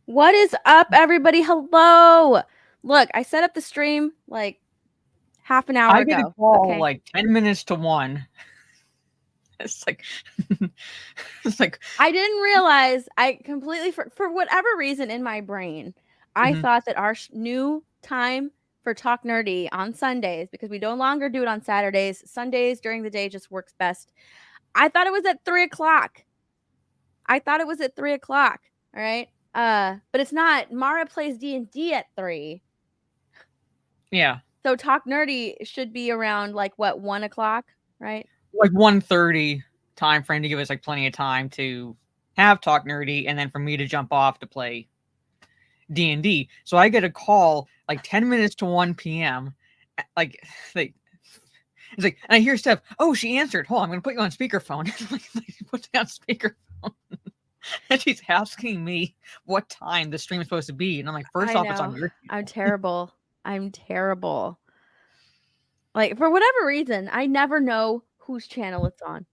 What is up, everybody? Hello. Look, I set up the stream like half an hour ago. I get a call like 10 minutes to 1. It's like, I didn't realize. I completely, for whatever reason in my brain, I thought that our new time for Talk Nerdy on Sundays, because we no longer do it on Saturdays, Sundays during the day just works best. I thought it was at 3 o'clock. All right. But it's not. Mara plays D&D at 3. Yeah. So Talk Nerdy should be around like what, 1 o'clock, right? Like 1:30 time frame to give us like plenty of time to have Talk Nerdy, and then for me to jump off to play D&D. So I get a call like 10 minutes to 1 p.m. It's like, and I hear Steph. Oh, she answered. Hold on, I'm gonna put you on speakerphone. Put me on speakerphone. And she's asking me what time the stream is supposed to be. And I'm like, first off, it's on your channel. I'm terrible. Like, for whatever reason, I never know whose channel it's on.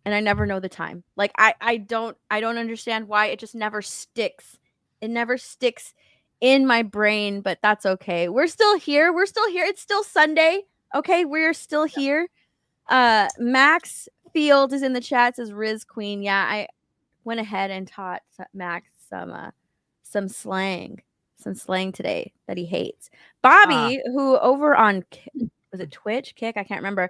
And I never know the time. Like, I don't understand why. It just never sticks. It never sticks in my brain, but that's okay. We're still here. It's still Sunday. Okay, we're still here. Max Field is in the chat, says Riz Queen. Yeah, I went ahead and taught Max some slang today that he hates. Bobby, who over on, was it Twitch, Kick, I can't remember,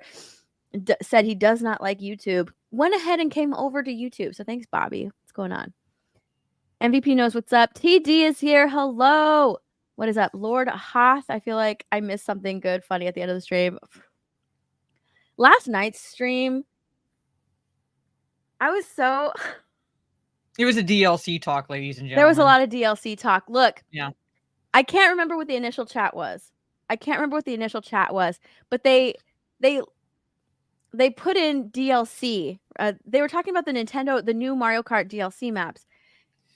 said he does not like YouTube, went ahead and came over to YouTube. So thanks, Bobby. What's going on? MVP knows what's up. TD is here. Hello. What is up? Lord Hoth. I feel like I missed something good, funny at the end of the stream. Last night's stream, I was so... It was a DLC talk, ladies and gentlemen. There was a lot of DLC talk. Look, yeah, I can't remember what the initial chat was. But they put in DLC. They were talking about the new Mario Kart DLC maps.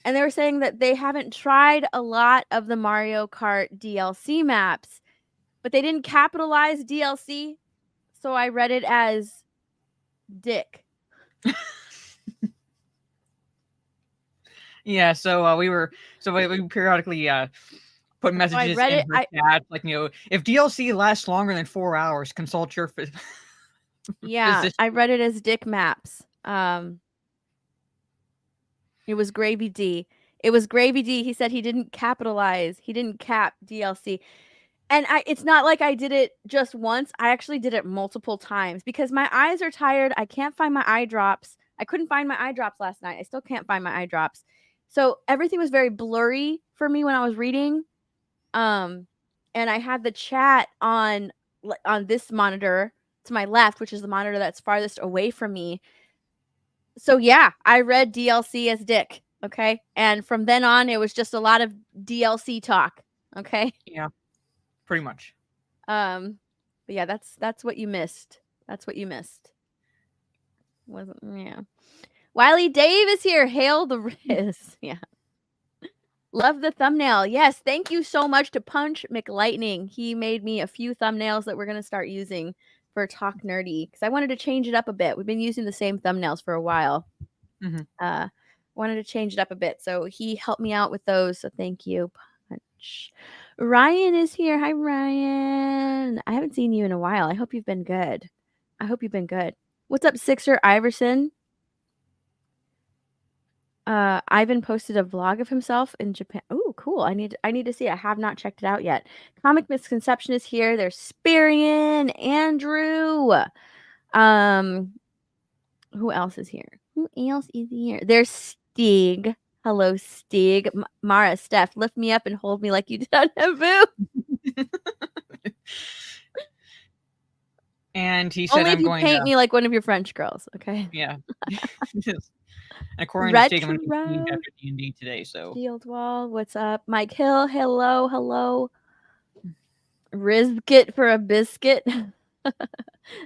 And they were saying that they haven't tried a lot of the Mario Kart DLC maps, but they didn't capitalize DLC. So I read it as dick. Yeah, so we periodically put messages in the chat, like, if DLC lasts longer than 4 hours, consult your yeah, physician. I read it as dick maps. It was Gravy D. He said he didn't capitalize. He didn't cap DLC. And it's not like I did it just once. I actually did it multiple times because my eyes are tired. I can't find my eye drops. I couldn't find my eye drops last night. I still can't find my eye drops. So everything was very blurry for me when I was reading. And I had the chat on this monitor to my left, which is the monitor that's farthest away from me. So yeah, I read DLC as Dick. Okay. And from then on, it was just a lot of DLC talk. Okay. Yeah, pretty much. But yeah, that's what you missed. That's what you missed. Wasn't yeah. Wiley Dave is here. Hail the Riz. Yeah. Love the thumbnail. Yes, thank you so much to Punch McLightning. He made me a few thumbnails that we're gonna start using for Talk Nerdy because I wanted to change it up a bit. We've been using the same thumbnails for a while. Wanted to change it up a bit, so he helped me out with those. So thank you, Punch. Ryan is here. Hi, Ryan. I haven't seen you in a while. I hope you've been good. I hope you've been good. What's up, Sixer Iverson? Ivan posted a vlog of himself in Japan. Oh, cool. I need to see it. I have not checked it out yet. Comic Misconception is here. There's Spirian, Andrew. Who else is here? Who else is here? There's Stig. Hello, Stig. Mara, Steph, lift me up and hold me like you did on Naboo. And he said, Only I'm if you going paint to me like one of your French girls, okay? Yeah. According to Stig, I'm going to Retro. continue after D&D today, so. Shield Wall, what's up? Mike Hill, hello, hello. Rizkit for a biscuit.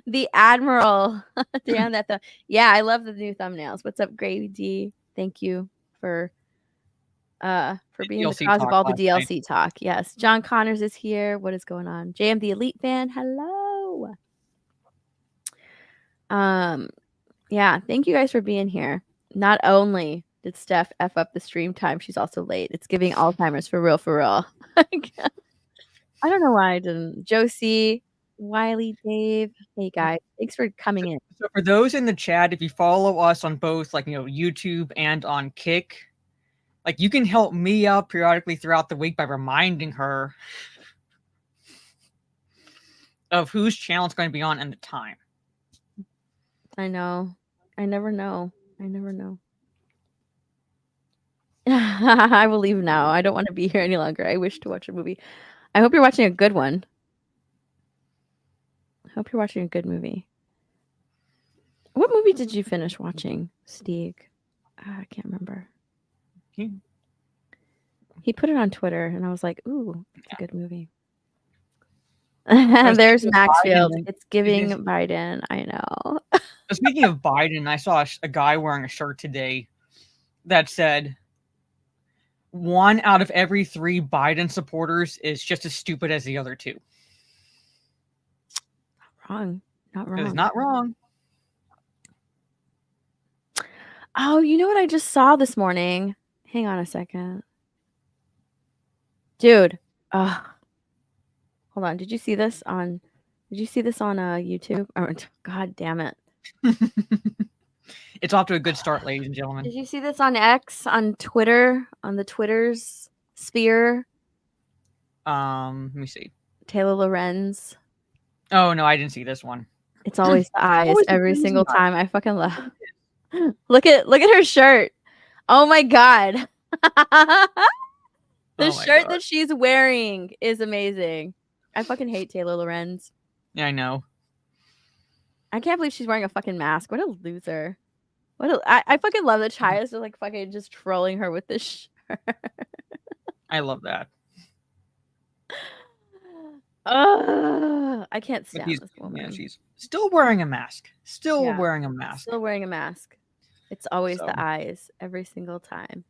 The Admiral. Damn that yeah, I love the new thumbnails. What's up, Gravy D? Thank you for being the DLC cause of talk all the last DLC night. talk. Yes. John Connors is here. What is going on? JM the Elite fan. Hello. Yeah, thank you guys for being here. Not only did Steph F up the stream time, she's also late. It's giving Alzheimer's for real, for real. I don't know why I didn't. Josie, Wiley, Dave. Hey guys, thanks for coming in. So for those in the chat, if you follow us on both, like, YouTube and on Kick, like, you can help me out periodically throughout the week by reminding her of whose channel it's going to be on and the time. I know. I never know. I never know. I will leave now. I don't want to be here any longer. I wish to watch a movie. I hope you're watching a good one. I hope you're watching a good movie. What movie did you finish watching, Steve? I can't remember. He put it on Twitter, and I was like, "Ooh, it's a good movie." There's Maxfield. It's giving Biden. I know. Speaking of Biden, I saw a guy wearing a shirt today that said, 1 out of every 3 Biden supporters is just as stupid as the other 2. Not wrong. Not wrong. It is not wrong. Oh, you know what I just saw this morning? Hang on a second. Dude. Hold on. Did you see this on YouTube? Oh, God damn it. It's off to a good start, ladies and gentlemen. Did you see this on X, on Twitter, on the Twitter's sphere? Let me see. Taylor Lorenz. Oh, no, I didn't see this one. It's always the eyes every single time. I fucking love. Look at her shirt. Oh my God. The shirt that she's wearing is amazing. I fucking hate Taylor Lorenz. Yeah, I know. I can't believe she's wearing a fucking mask. What a loser. I fucking love that Chaya's just like fucking just trolling her with this shirt. I love that. I can't stand this woman. Yeah, she's still wearing a mask. Still wearing a mask. Still wearing a mask. It's always the eyes every single time.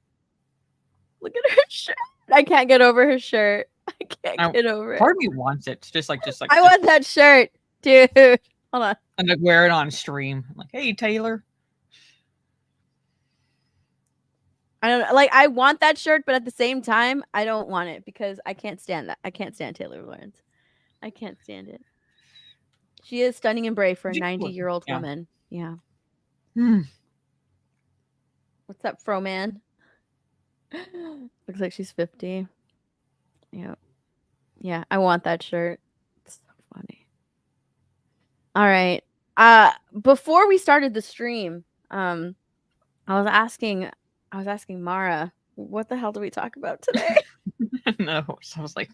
Look at her shirt. I can't get over her shirt. I can't get over it. Part of me wants it. Just like. I want that shirt, dude. Hold on. And like wear it on stream. I'm like, hey, Taylor. I don't know. Like, I want that shirt, but at the same time, I don't want it because I can't stand that. I can't stand Taylor Lorenz. I can't stand it. She is stunning and brave for a 90-year-old woman. Yeah. What's up, Froman? Looks like she's 50. Yep. Yeah, I want that shirt. It's so funny. All right. Before we started the stream, I was asking Mara what the hell do we talk about today? No. So I was like,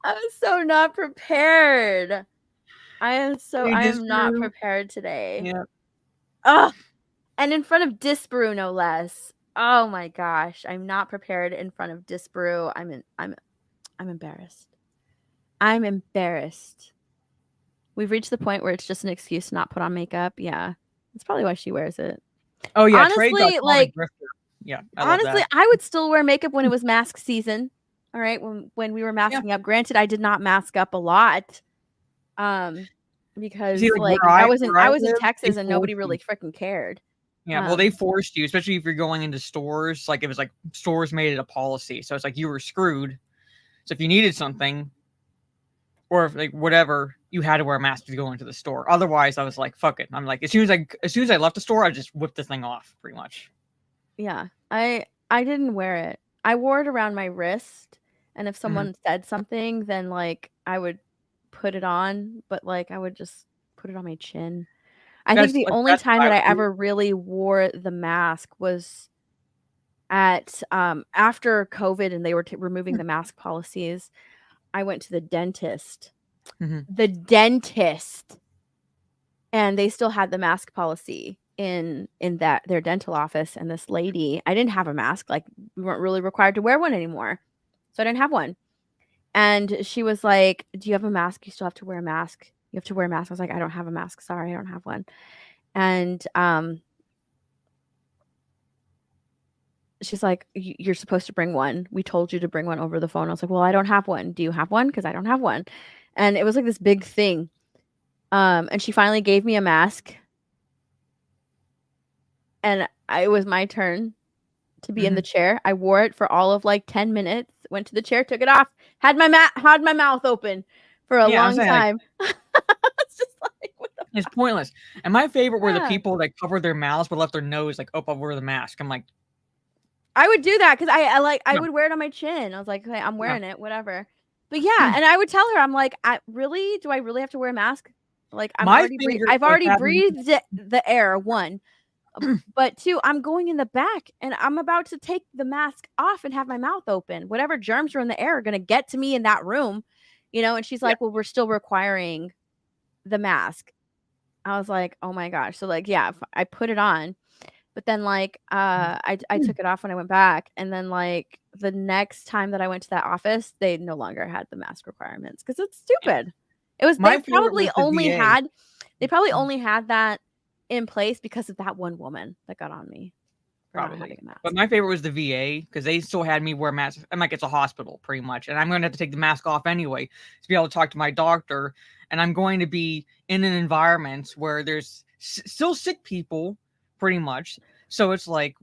I was so not prepared. I am not Disparu. prepared today. Yeah. Ugh. And in front of Disparu, no less. Oh my gosh. I'm not prepared in front of Disparu. I'm embarrassed. I'm embarrassed. We've reached the point where it's just an excuse to not put on makeup. Yeah. That's probably why she wears it. Oh yeah, Trey got Honestly, called a like, grifter. Yeah, I love that. I would still wear makeup when it was mask season. All right, when we were Yeah. masking up. Granted, I did not mask up a lot. See, Because like like where I I was in live, they Texas and nobody forced you. really freaking cared. Yeah, well, they forced you, especially if you're going into stores. Like it was like stores made it a policy, so it's like you were screwed. So if you needed something, or if, like whatever, you had to wear a mask to go into the store. Otherwise, I was like, fuck it. I'm like, as soon as I left the store, I just whipped the thing off, pretty much. Yeah. I didn't wear it. I wore it around my wrist, and if someone said something, then like I would put it on, but like I would just put it on my chin. I think the only That's time what I that I would do. ever really wore the mask was at after COVID and they were removing the mask policies. I went to the dentist. Mhm. The dentist, and they still had the mask policy in that their dental office, and this lady, I didn't have a mask, like we weren't really required to wear one anymore. So I didn't have one. And she was like, "Do you have a mask? You still have to wear a mask. You have to wear a mask." I was like, "I don't have a mask. Sorry, I don't have one." And she's like, "You're supposed to bring one. We told you to bring one over the phone." I was like, "Well, I don't have one. Do you have one? Because I don't have one." And it was like this big thing. And she finally gave me a mask, and it was my turn to be in the chair. I wore it for all of like 10 minutes. Went to the chair, took it off, had my mouth open for a Yeah, I'm long saying like time. It's just like, what the it's pointless. And my favorite were the yeah. people that covered their mouths but left their nose like, oh, I'll wear the mask. I'm like, I would do that because I no, would wear it on my chin. I was like, "Okay, I'm no. wearing it, whatever." But yeah, and I would tell her, I'm like, do I really have to wear a mask? Like My favorite I've was already having breathed the air, one. But two, I'm going in the back and I'm about to take the mask off and have my mouth open. Whatever germs are in the air are going to get to me in that room, And she's yeah. like, "Well, we're still requiring the mask." I was like, "Oh my gosh." So like, yeah, I put it on, but then like I took it off when I went back, and then like the next time that I went to that office, they no longer had the mask requirements because it's Yeah. stupid. It was My favorite was the VA. they probably only had that in place because of that one woman that got on me for not having Probably. a But mask. my favorite was the VA because they still had me wear masks. I'm like, it's a hospital, pretty much. And I'm going to have to take the mask off anyway to be able to talk to my doctor. And I'm going to be in an environment where there's still sick people, pretty much. So it's like,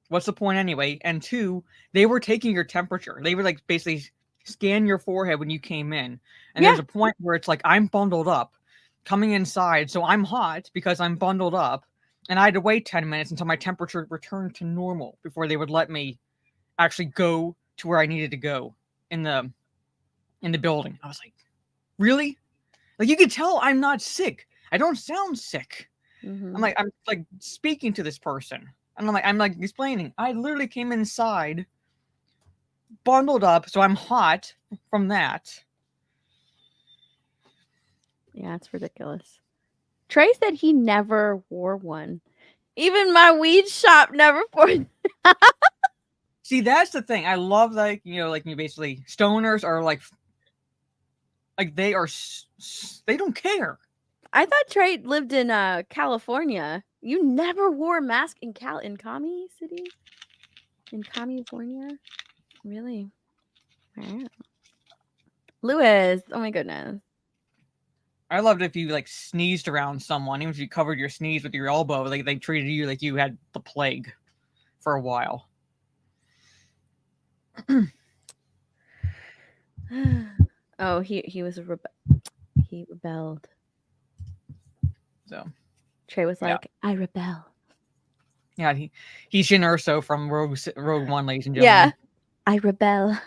what's the point anyway? And two, they were taking your temperature. They would like basically scan your forehead when you came in. And Yeah. there's a point where it's like, I'm bundled up coming inside. So I'm hot because I'm bundled up, and I had to wait 10 minutes until my temperature returned to normal before they would let me actually go to where I needed to go in the building. I was like, really? Like you could tell I'm not sick. I don't sound sick. Mm-hmm. I'm like speaking to this person. And I'm like explaining. I literally came inside bundled up, so I'm hot from that. Yeah, it's ridiculous. Trey said he never wore one. Even my weed shop never wore. See, that's the thing. I love like like you basically stoners are like they are they don't care. I thought Trey lived in California. You never wore a mask in Kami City? In California? Really? Wow. Lewis, oh my goodness. I loved if you like sneezed around someone, even if you covered your sneeze with your elbow, like they treated you like you had the plague for a while. Oh, he was he rebelled. So Trey was yeah, like, "I rebel." yeah, he's Shin Urso from Rogue One, ladies and Yeah, gentlemen. I rebel.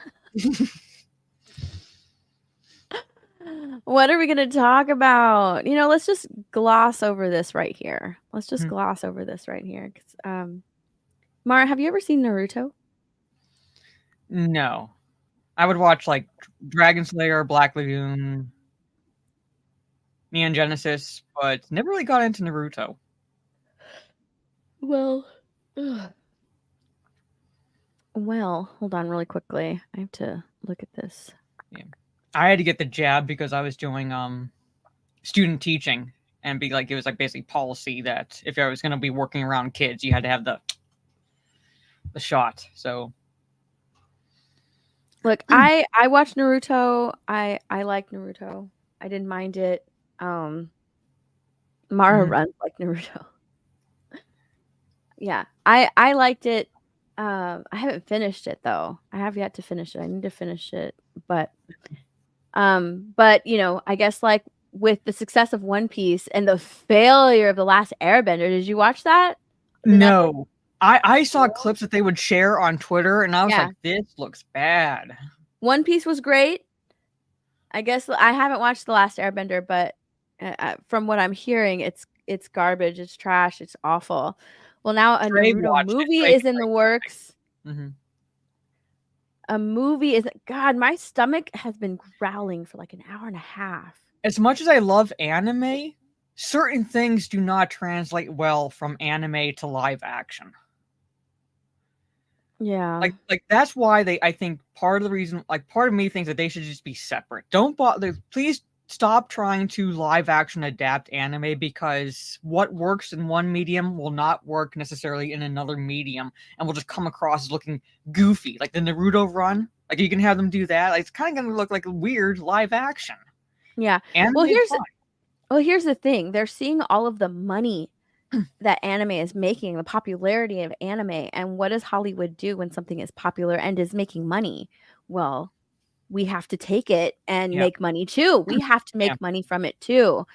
What are we gonna talk about? Let's just gloss over this right here. Let's just gloss over this right here. 'Cause, Mara, have you ever seen Naruto? No. I would watch like Dragon Slayer, Black Lagoon, Neon Genesis, but never really got into Naruto. Well, ugh. Well, hold on really quickly. I have to look at this. Yeah. I had to get the jab because I was doing student teaching, and be like it was like basically policy that if I was going to be working around kids, you had to have the shot. So Look, I watched Naruto. I like Naruto. I didn't mind it. Mara mhm. runs like Naruto. Yeah, I liked it. I haven't finished it though. I have yet to finish it. I need to finish it, but you know, I guess like with the success of One Piece and the failure of The Last Airbender, did you watch that? The Netflix? No. I saw clips that they would share on Twitter, and I was Yeah, like, "This looks bad." One Piece was great. I guess I haven't watched The Last Airbender, but from what I'm hearing, it's garbage. It's trash. It's awful. Well, now a Trey Naruto watched it. movie Trey is can in the works. Mhm. A movie is God, my stomach has been growling for like an hour and a half. As much as I love anime, certain things do not translate well from anime to live action. Yeah. Like that's why I think part of the reason, like part of me thinks that they should just be separate. Don't bother. Please stop trying to live action adapt anime, because what works in one medium will not work necessarily in another medium, and will just come across as looking goofy. Like the Naruto run, like you can have them do that. Like, it's kind of going to look like a weird live action. Yeah. Anime Well, is here's fine. well, here's the thing. They're seeing all of the money that anime is making, the popularity of anime, and what does Hollywood do when something is popular and is making money? Well, we have to take it and Yeah, make money too. We have to yeah. make money from it too.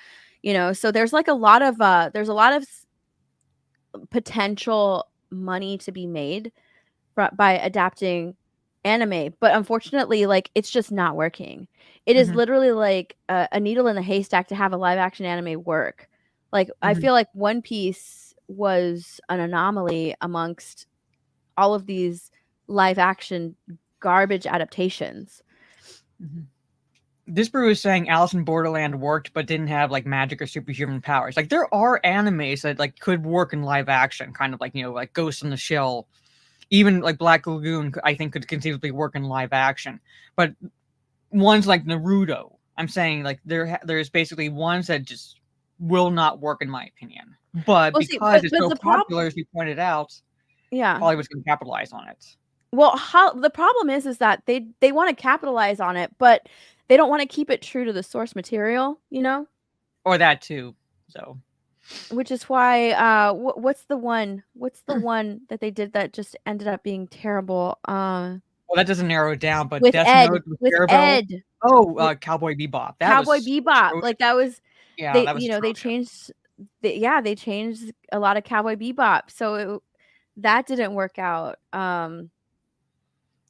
You know, so there's like a lot of there's a lot of potential money to be made by adapting anime, but unfortunately, like it's just not working. It is Hmm. literally like a needle in the haystack to have a live action anime work. Like I Hmm. feel like One Piece was an anomaly amongst all of these live action garbage adaptations. Hmm. This brew is saying Alice in Borderland worked but didn't have like magic or superhuman powers. Like there are animes that like could work in live action, kind of like, like Ghost in the Shell. Even like Black Lagoon, I think could conceivably work in live action. But ones like Naruto, I'm saying like there's basically ones that just will not work in my opinion. But Well, see, because it's but so the problem, popular, as you pointed out, yeah. Hollywood's going to capitalize on it. Well, how the problem is that they want to capitalize on it, but they don't want to keep it true to the source material, you know? Or that too. So, Which is why what's the one that they did that just ended up being terrible? well, that doesn't narrow it down, but With Death Ed, Note with with Cerebell. Ed, Oh, with Cowboy Bebop. That Cowboy was Bebop. atrocious. Like that was Yeah, they that was you know, they atrocious. changed yeah, they changed a lot of Cowboy Bebop. So that didn't work out. Or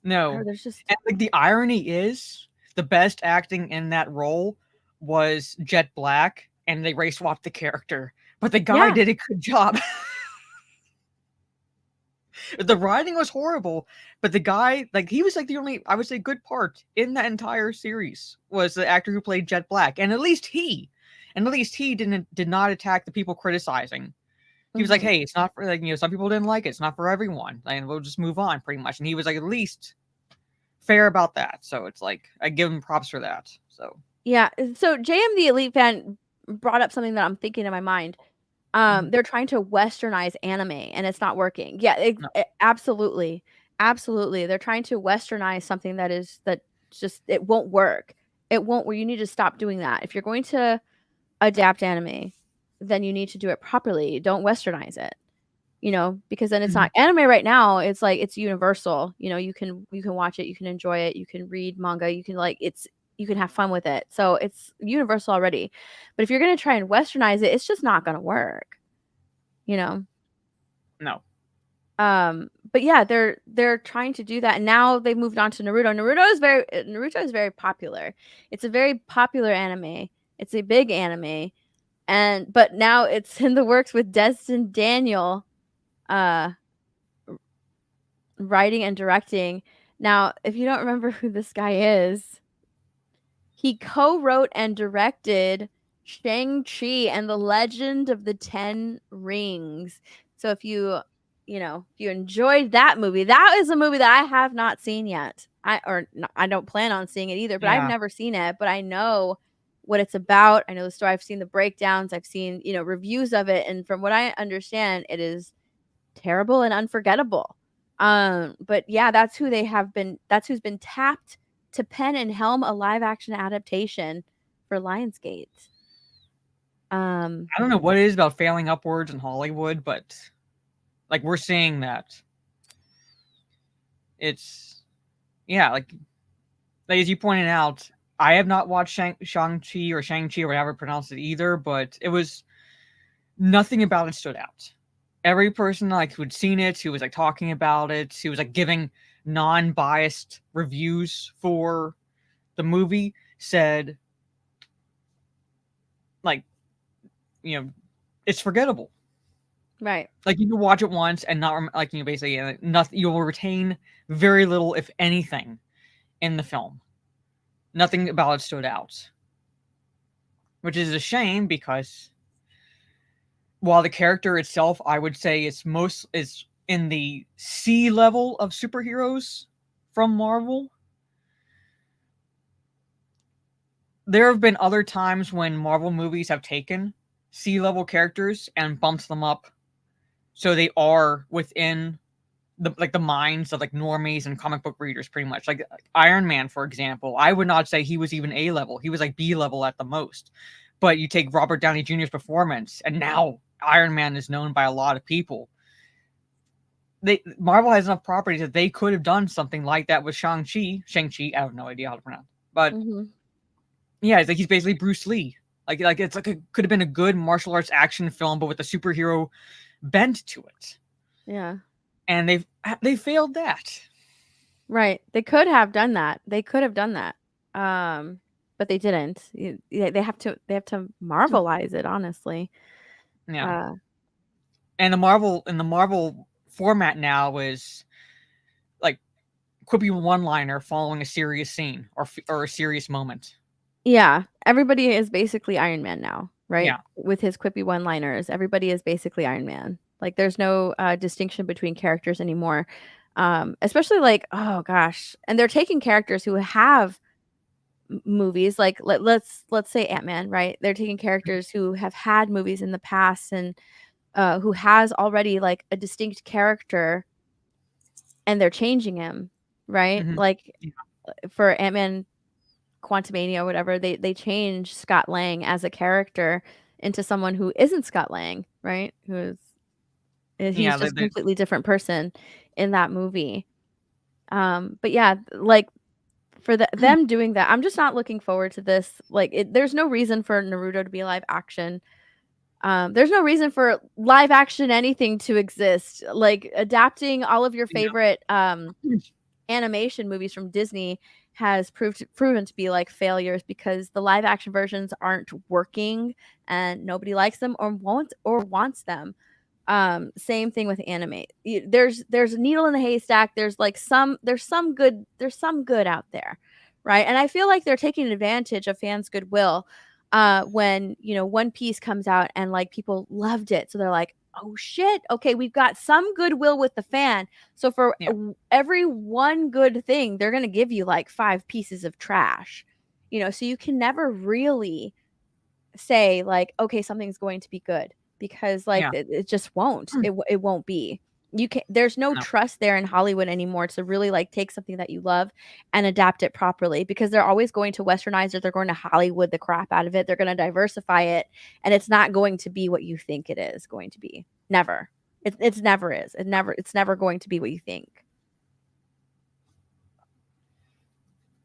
No. there's just And like the irony is the best acting in that role was Jet Black, and they race swapped the character. But the guy yeah. did a good job. The writing was horrible, but the guy, like he was like the only, I would say, good part in that entire series was the actor who played Jet Black. And at least he did not attack the people criticizing. He was like, Mhm. "Hey, it's not for like, some people didn't like it. It's not for everyone, and we'll just move on, pretty much." And he was like, at least fair about that. So it's like I give him props for that. So Yeah. So JM the Elite Fan brought up something that I'm thinking in my mind. mhm. They're trying to westernize anime and it's not working. Yeah, No. absolutely. Absolutely. They're trying to westernize something that just it won't work. It won't where you need to stop doing that. If you're going to adapt anime, then you need to do it properly. Don't westernize it. You know, because then it's Mhm. not anime right now, it's like it's universal. You know, you can watch it, you can enjoy it, you can read manga, you can like it's you can have fun with it. So it's universal already. But if you're going to try and westernize it, it's just not going to work, you know. No. But yeah, they're trying to do that, and now they've moved on to Naruto. Naruto is very popular. It's a very popular anime. It's a big anime, and but now it's in the works with Destin Daniel, uh, writing and directing. Now, if you don't remember who this guy is, he co-wrote and directed Shang-Chi and the Legend of the Ten Rings. So if you, if you enjoyed that movie, that is a movie that I have not seen yet. I don't plan on seeing it either, but I've Yeah. never seen it, but I know what it's about. I know the story. I've seen the breakdowns. I've seen, reviews of it, and from what I understand, it is terrible and unforgettable. But yeah, that's who's been tapped to pen and helm a live action adaptation for Lionsgate. I don't know what it is about failing upwards in Hollywood, but like we're seeing that. It's yeah, like as you pointed out, I have not watched Shang-Chi or Shang-Chi or whatever pronounce it either, but it was nothing about it stood out. Every person like who'd seen it, who was like talking about it, who was like giving non-biased reviews for the movie said like, it's forgettable. Right. Like you can watch it once and not like basically nothing. You will retain very little, if anything, in the film. Nothing about it stood out, which is a shame because while the character itself, I would say, is in the C level of superheroes from Marvel. There have been other times when Marvel movies have taken C level characters and bumped them up so they are within the minds of like normies and comic book readers pretty much. Like Iron Man, for example, I would not say he was even A level. He was like B level at the most. But you take Robert Downey Jr.'s performance, and now Iron Man is known by a lot of people. Marvel has enough properties that they could have done something like that with Shang-Chi. Shang-Chi, I have no idea how to pronounce. But Mm-hmm. yeah, it's like he's basically Bruce Lee. Like it's like could have been a good martial arts action film, but with a superhero bent to it. Yeah. And they failed that. Right. They could have done that. They could have done that. But they didn't. They have to marvelize it, honestly. Yeah. Uh, And the Marvel format now is like quippy one liner following a serious scene or a serious moment. yeah. Everybody is basically Iron Man now, right? Yeah. With his quippy one-liners, everybody is basically Iron Man. Like there's no distinction between characters anymore. Especially like, oh gosh, and they're taking characters who have movies like let's say Ant-Man, right? They're taking characters who have had movies in the past and who has already like a distinct character and they're changing him, right? Mm-hmm. Like Yeah. for Ant-Man Quantumania or whatever, they change Scott Lang as a character into someone who isn't Scott Lang, right? He's Yeah. just a completely different person in that movie. But yeah, like for them doing that, I'm just not looking forward to this. Like, there's no reason for Naruto to be live action. There's no reason for live action anything to exist. Like adapting all of your favorite animation movies from Disney has proven to be like failures because the live action versions aren't working and nobody likes them or wants them. Same thing with anime. There's a needle in the haystack. There's some good out there, right? And I feel like they're taking advantage of fans' goodwill when One Piece comes out and like people loved it, so they're like, oh shit, okay, we've got some goodwill with the fan. So for Yeah. every one good thing, they're gonna give you like 5 pieces of trash, so you can never really say like, okay, something's going to be good because like Yeah. it just won't. It won't be. There's no No. trust there in Hollywood anymore to really like take something that you love and adapt it properly because they're always going to westernize it. They're going to Hollywood the crap out of it. They're going to diversify it, and it's not going to be what you think it is going to be. Never. It's never is. It's never going to be what you think.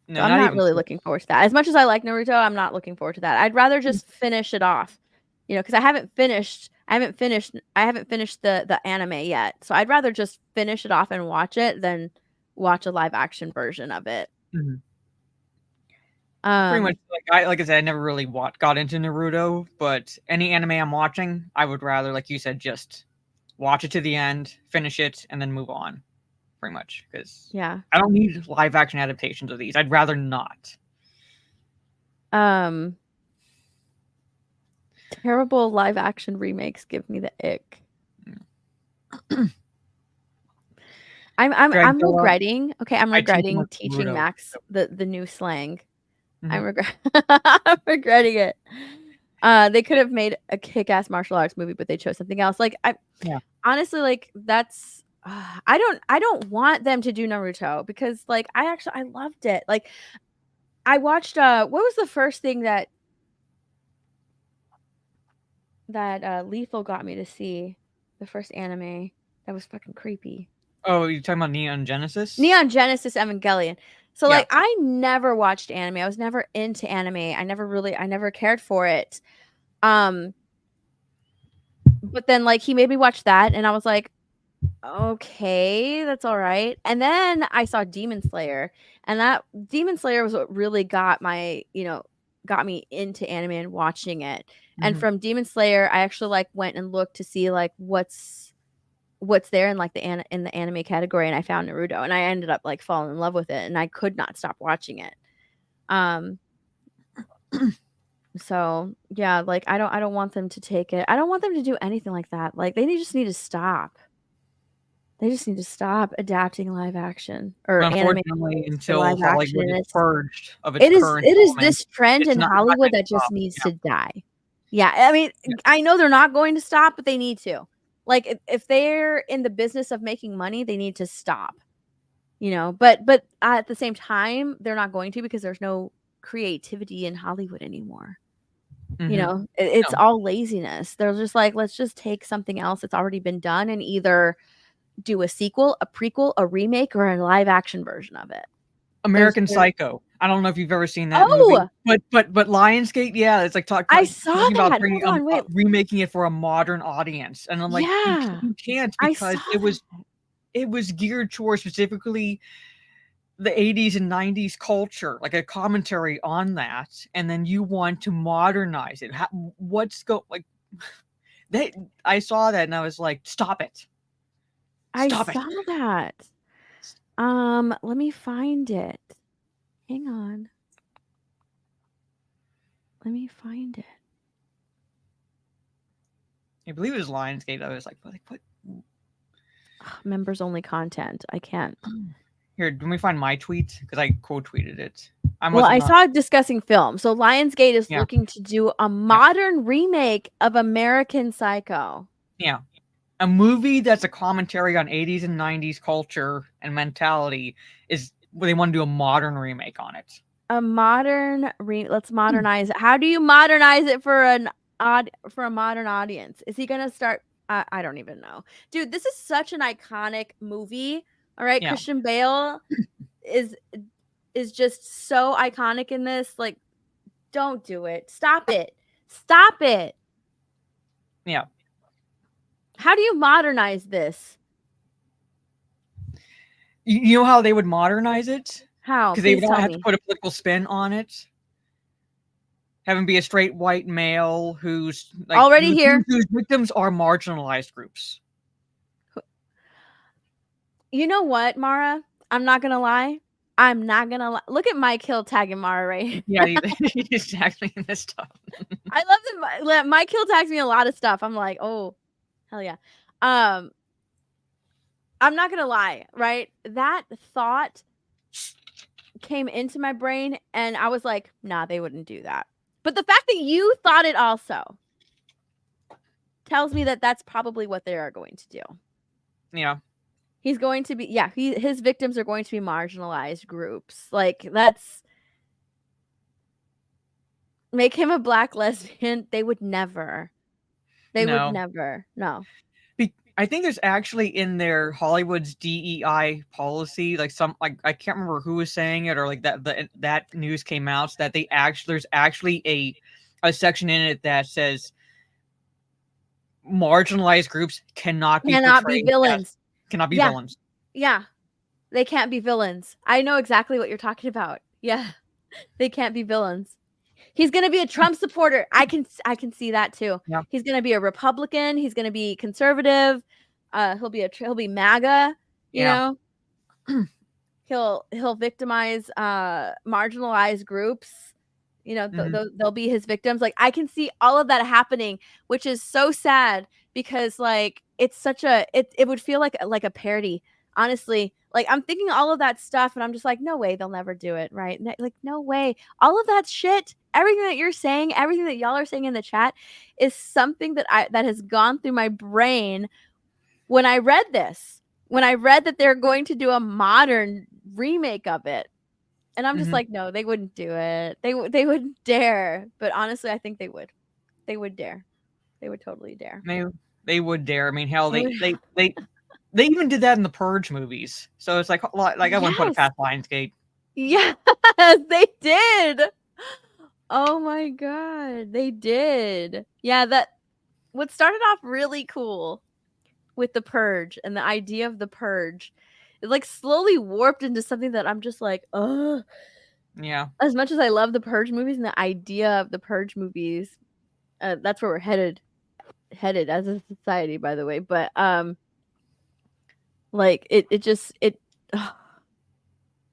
So No, I'm not not even really close. looking forward to that. As much as I like Naruto, I'm not looking forward to that. I'd rather just finish it off, because I haven't finished the anime yet. So I'd rather just finish it off and watch it than watch a live action version of it. Mhm. Pretty much Um, like I said, I never really got into Naruto, but any anime I'm watching, I would rather, like you said, just watch it to the end, finish it, and then move on. pretty much, because Yeah. I don't need live action adaptations of these. I'd rather not. Terrible live action remakes give me the ick. I'm Dragula, regretting. Okay, I'm I teach regretting much teaching Naruto. Max the new slang. I'm Mhm. I'm regretting it. They could have made a kick-ass martial arts movie, but they chose something else. Like I Yeah. honestly like that's I don't want them to do Naruto because like I loved it. Like I watched what was the first thing that Lethal got me to see? The first anime that was fucking creepy. Oh, you're talking about Neon Genesis? Neon Genesis Evangelion. So Yeah. like I never watched anime. I was never into anime. I never cared for it. Um but then like he made me watch that and I was like, okay, that's all right. And then I saw Demon Slayer and that Demon Slayer was what really got my, got me into anime and watching it. And Mhm. from Demon Slayer, I actually like went and looked to see like what's there in like in the anime category and I found Naruto and I ended up like falling in love with it and I could not stop watching it. Um so yeah, like I don't want them to take it. I don't want them to do anything like that. Like just need to stop. They just need to stop adapting live action or anime Unfortunately, to until live action Hollywood and is it's purged of its current it is elements, this trend it's in not Hollywood going to that just stop. needs Yeah. to die. Yeah, I mean, Yeah. I know they're not going to stop, but they need to. Like if they're in the business of making money, they need to stop. But at the same time, they're not going to because there's no creativity in Hollywood anymore. Mhm. It's No. all laziness. They're just like, let's just take something else that's already been done and either do a sequel, a prequel, a remake, or a live action version of it. American There's Psycho. I don't know if you've ever seen that movie, Oh, but Lionsgate, yeah, it's like I saw talking about that. bringing Hold on, wait. remaking it for a modern audience, and I'm like, Yeah, you can't I because saw that. it was geared towards specifically the 80s and 90s culture, like a commentary on that, and then you want to modernize it. What's go like? They, I saw that and I was like, stop it, I stop it. saw that. Let me find it. Hang on. Let me find it. I believe it was Lionsgate. I was like, what? Ugh, members only content. I can't. Here, let me find my tweet because I quote tweeted it. I Well, must have I not. saw it discussing film. So Lionsgate is Yeah, looking to do a yeah, modern remake of American Psycho. yeah. A movie that's a commentary on 80s and 90s culture and mentality is they want to do a modern remake on it. A modern let's modernize it. How do you modernize it for for a modern audience? Is he gonna start? I don't even know, dude. This is such an iconic movie. All right, Yeah, Christian Bale is is just so iconic in this. Like, don't do it. Stop it. Stop it. yeah. How do you modernize this? You know how they would modernize it? How? Because they Please would tell have to me. put a political spin on it. Have him be a straight white male who's like Already here. whose victims are marginalized groups. You know what, Mara? I'm not gonna lie. I'm not gonna lie. Look at Mike Hill tagging Mara right. Yeah, he's actually in this stuff. I love that Mike Hill tags me a lot of stuff. I'm like, oh, hell yeah. Um, I'm not gonna lie, right? That thought came into my brain, and I was like, nah, they wouldn't do that. But the fact that you thought it also tells me that that's probably what they are going to do. Yeah. He's going to be, yeah, his victims are going to be marginalized groups. Like, that's make him a black lesbian. They would never. They would No. never. No. I think there's actually in their Hollywood's DEI policy, like some like I can't remember who was saying it or like that news came out that there's actually a section in it that says marginalized groups cannot be Cannot be portrayed as villains. cannot be Yeah. villains. Yeah. They can't be villains. I know exactly what you're talking about. Yeah. They can't be villains. He's going to be a Trump supporter. I can see that too. Yeah. He's going to be a Republican, he's going to be conservative. He'll be MAGA, you Yeah. know. He'll victimize marginalized groups. You know, they'll be his victims. Like I can see all of that happening, which is so sad because like it's such a it would feel like a parody. Honestly, like I'm thinking all of that stuff and I'm just like, no way, they'll never do it, right? Like no way. All of that shit, everything that you're saying, everything that y'all are saying in the chat is something that has gone through my brain when I read this. When I read that they're going to do a modern remake of it. And I'm just like, no, they wouldn't do it. They wouldn't dare. But honestly, I think they would. They would dare. They would totally dare. They would dare. I mean, hell, They would. they even did that in the Purge movies. So it's like I wouldn't put it Yes. past Lionsgate. Yes, they did. Oh my god, they did. Yeah, that what started off really cool with the Purge and the idea of the Purge, it like slowly warped into something that I'm just like, ugh. Yeah. As much as I love the Purge movies and the idea of the Purge movies, that's where we're headed as a society, by the way. But like it just ugh.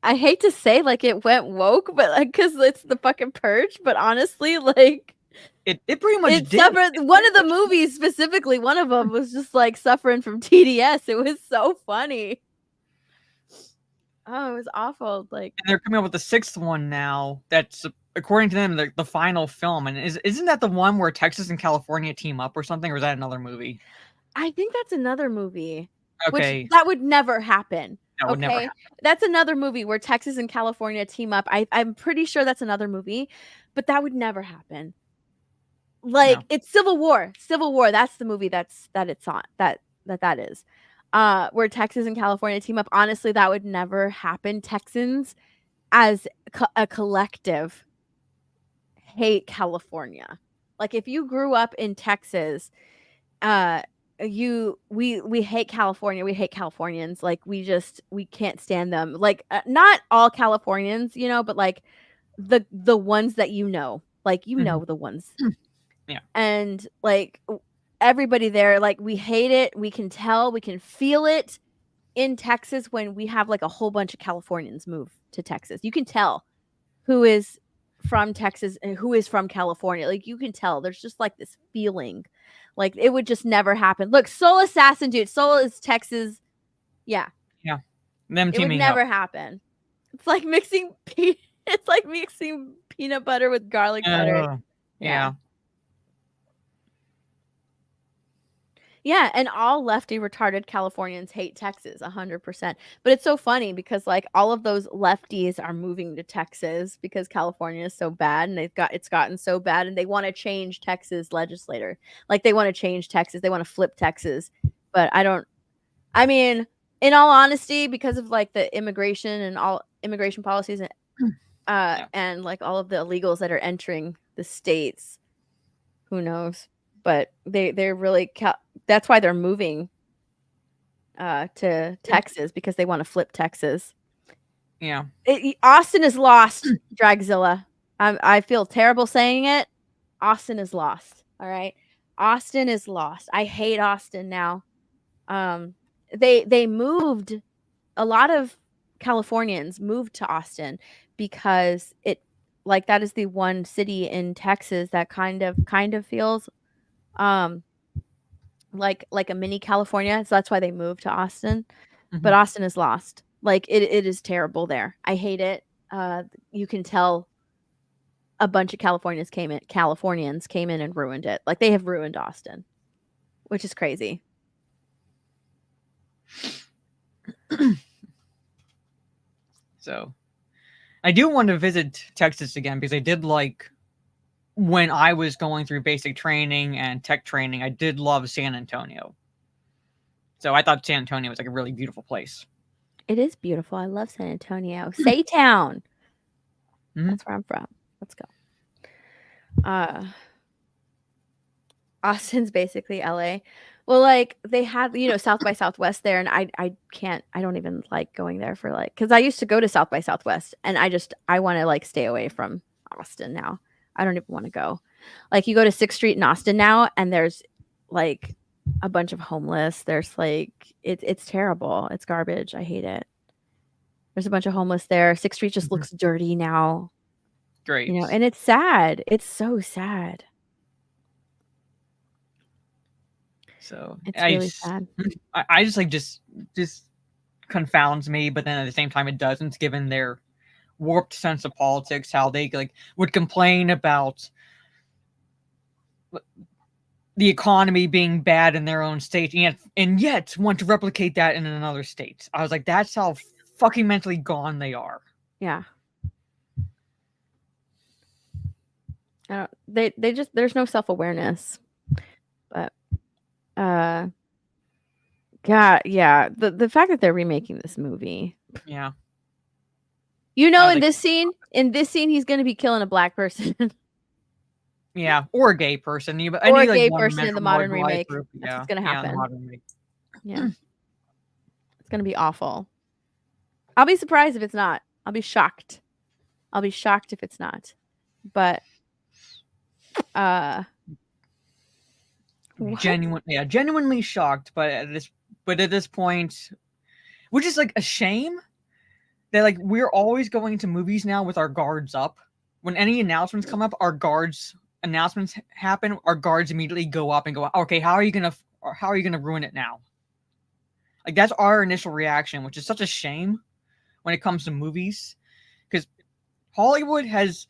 I hate to say like it went woke, but like because it's the fucking Purge. But honestly, like it pretty much it did. suffered. One of the movies specifically, one of them was just like suffering from TDS. It was so funny. Oh, it was awful. Like, and they're coming up with the 6th one now. That's according to them the final film. And isn't that the one where Texas and California team up or something, or is that another movie? I think that's another movie. Which Okay, that would never happen. that would never Okay, happen. that's another movie where Texas and California team up. I'm pretty sure that's another movie, but that would never happen. Like No. it's Civil War. Civil War. That's the movie that it's on. That is. Where Texas and California team up. Honestly, that would never happen. Texans as a collective hate California. Like if you grew up in Texas, we hate California. We hate Californians. Like we can't stand them. Like not all Californians, you know, but like the ones that you know. Like you know the ones. Yeah. And like everybody there, like we hate it. We can tell, we can feel it in Texas when we have like a whole bunch of Californians move to Texas. You can tell who is from Texas and who is from California. Like you can tell there's just like this feeling. Like it would just never happen. Look, Soul Assassin, dude. Soul is Texas. Yeah. Yeah. Them It would teaming never up. happen. It's like mixing it's like mixing peanut butter with garlic butter. Yeah. Yeah, and all lefty retarded Californians hate Texas 100%. But it's so funny because like all of those lefties are moving to Texas because California is so bad and it's gotten so bad and they want to change Texas legislator. Like they want to change Texas. They want to flip Texas. But I mean, in all honesty, because of like the immigration and all immigration policies and like all of the illegals that are entering the states, who knows? But they're really that's why they're moving to Texas because they want to flip Texas. Yeah. Austin is lost, Dragzilla. I feel terrible saying it. Austin is lost. All right, Austin is lost. I hate Austin now. They moved. A lot of Californians moved to Austin because it like that is the one city in Texas that kind of feels like a mini California, so that's why they moved to Austin. But Austin is lost. Like it is terrible there. I hate it. You can tell a bunch of Californians came in and ruined it. Like they have ruined Austin, which is crazy. So I do want to visit Texas again because I did like when I was going through basic training and tech training, I did love San Antonio. So I thought San Antonio was like a really beautiful place. It is beautiful. I love San Antonio. Saytown. That's where I'm from. Let's go. Austin's basically LA. Well, like they had, South by Southwest there, and I don't even like going there for like, because I used to go to South by Southwest, and I want to like stay away from Austin now. I don't even want to go. Like you go to 6th Street in Austin now, and there's like a bunch of homeless. There's like it's terrible. It's garbage. I hate it. There's a bunch of homeless there. 6th Street just looks dirty now. Great. You know, and it's sad. It's so sad. So it's really sad. I just like just confounds me, but then at the same time it doesn't, given their warped sense of politics, how they like would complain about the economy being bad in their own state, and yet want to replicate that in another state. I was like, that's how fucking mentally gone they are. Yeah. They just, there's no self-awareness. But God, yeah, the fact that they're remaking this movie. Yeah. You know, in this scene, he's going to be killing a black person. Yeah, or a gay person. Or a gay person in the modern remake. That's what's going to happen. Yeah. It's going to be awful. I'll be surprised if it's not. I'll be shocked. I'll be shocked if it's not. But genuinely shocked, but at this point, which is like a shame that like we're always going to movies now with our guards up. When any announcements come up, announcements happen, our guards immediately go up and go, okay, how are you gonna ruin it now? Like, that's our initial reaction, which is such a shame when it comes to movies, because Hollywood has,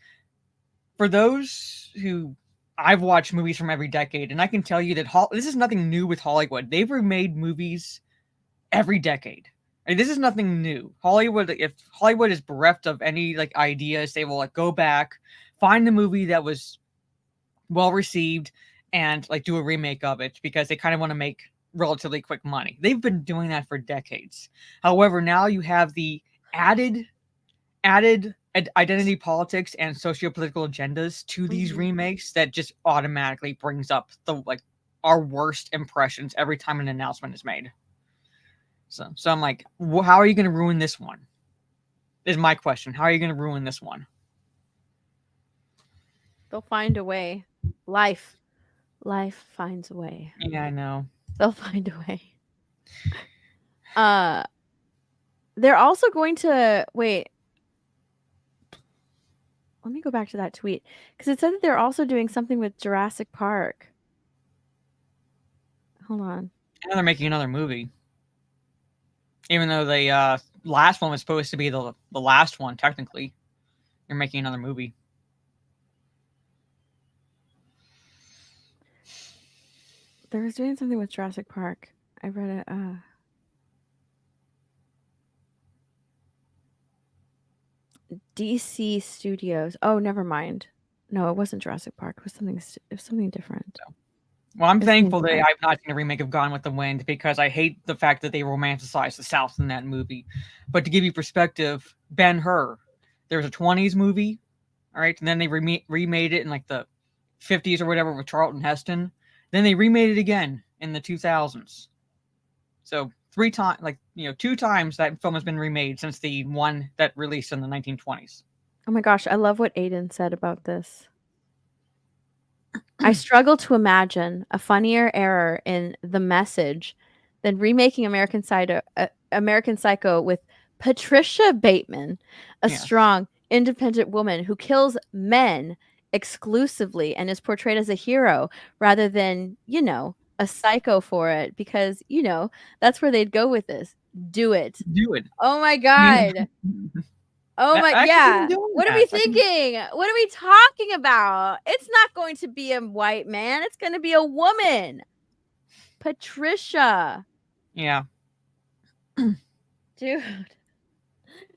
for those who, I've watched movies from every decade, and I can tell you that this is nothing new with Hollywood. They've remade movies every decade. Like, this is nothing new. Hollywood, if Hollywood is bereft of any like ideas, they will like go back, find the movie that was well received, and like do a remake of it, because they kind of want to make relatively quick money. They've been doing that for decades. However, now you have the added identity politics and socio-political agendas to these remakes that just automatically brings up our worst impressions every time an announcement is made. So I'm like, how are you going to ruin this one? Is my question. How are you going to ruin this one? They'll find a way. Life finds a way. Yeah, I know. They'll find a way. They're also going to wait. Let me go back to that tweet, because it said that they're also doing something with Jurassic Park. Hold on. And they're making another movie. Even though the last one was supposed to be the last one, technically. They're making another movie. They was doing something with Jurassic Park. I read it. DC Studios. Oh, never mind. No, it wasn't Jurassic Park. It was something different. Well, I'm thankful that I've not seen a remake of Gone with the Wind, because I hate the fact that they romanticize the South in that movie. But to give you perspective, Ben-Hur, there was a 20s movie, all right, and then they remade it in like the 50s or whatever with Charlton Heston. Then they remade it again in the 2000s. So 2 times that film has been remade since the one that released in the 1920s. Oh my gosh, I love what Aiden said about this. I struggle to imagine a funnier error in the message than remaking American Psycho with Patricia Bateman, a strong, independent woman who kills men exclusively and is portrayed as a hero rather than, a psycho for it, because, that's where they'd go with this. Do it. Oh my God. Oh my, yeah. What are we thinking? What are we talking about? It's not going to be a white man. It's going to be a woman. Patricia. Yeah. Dude.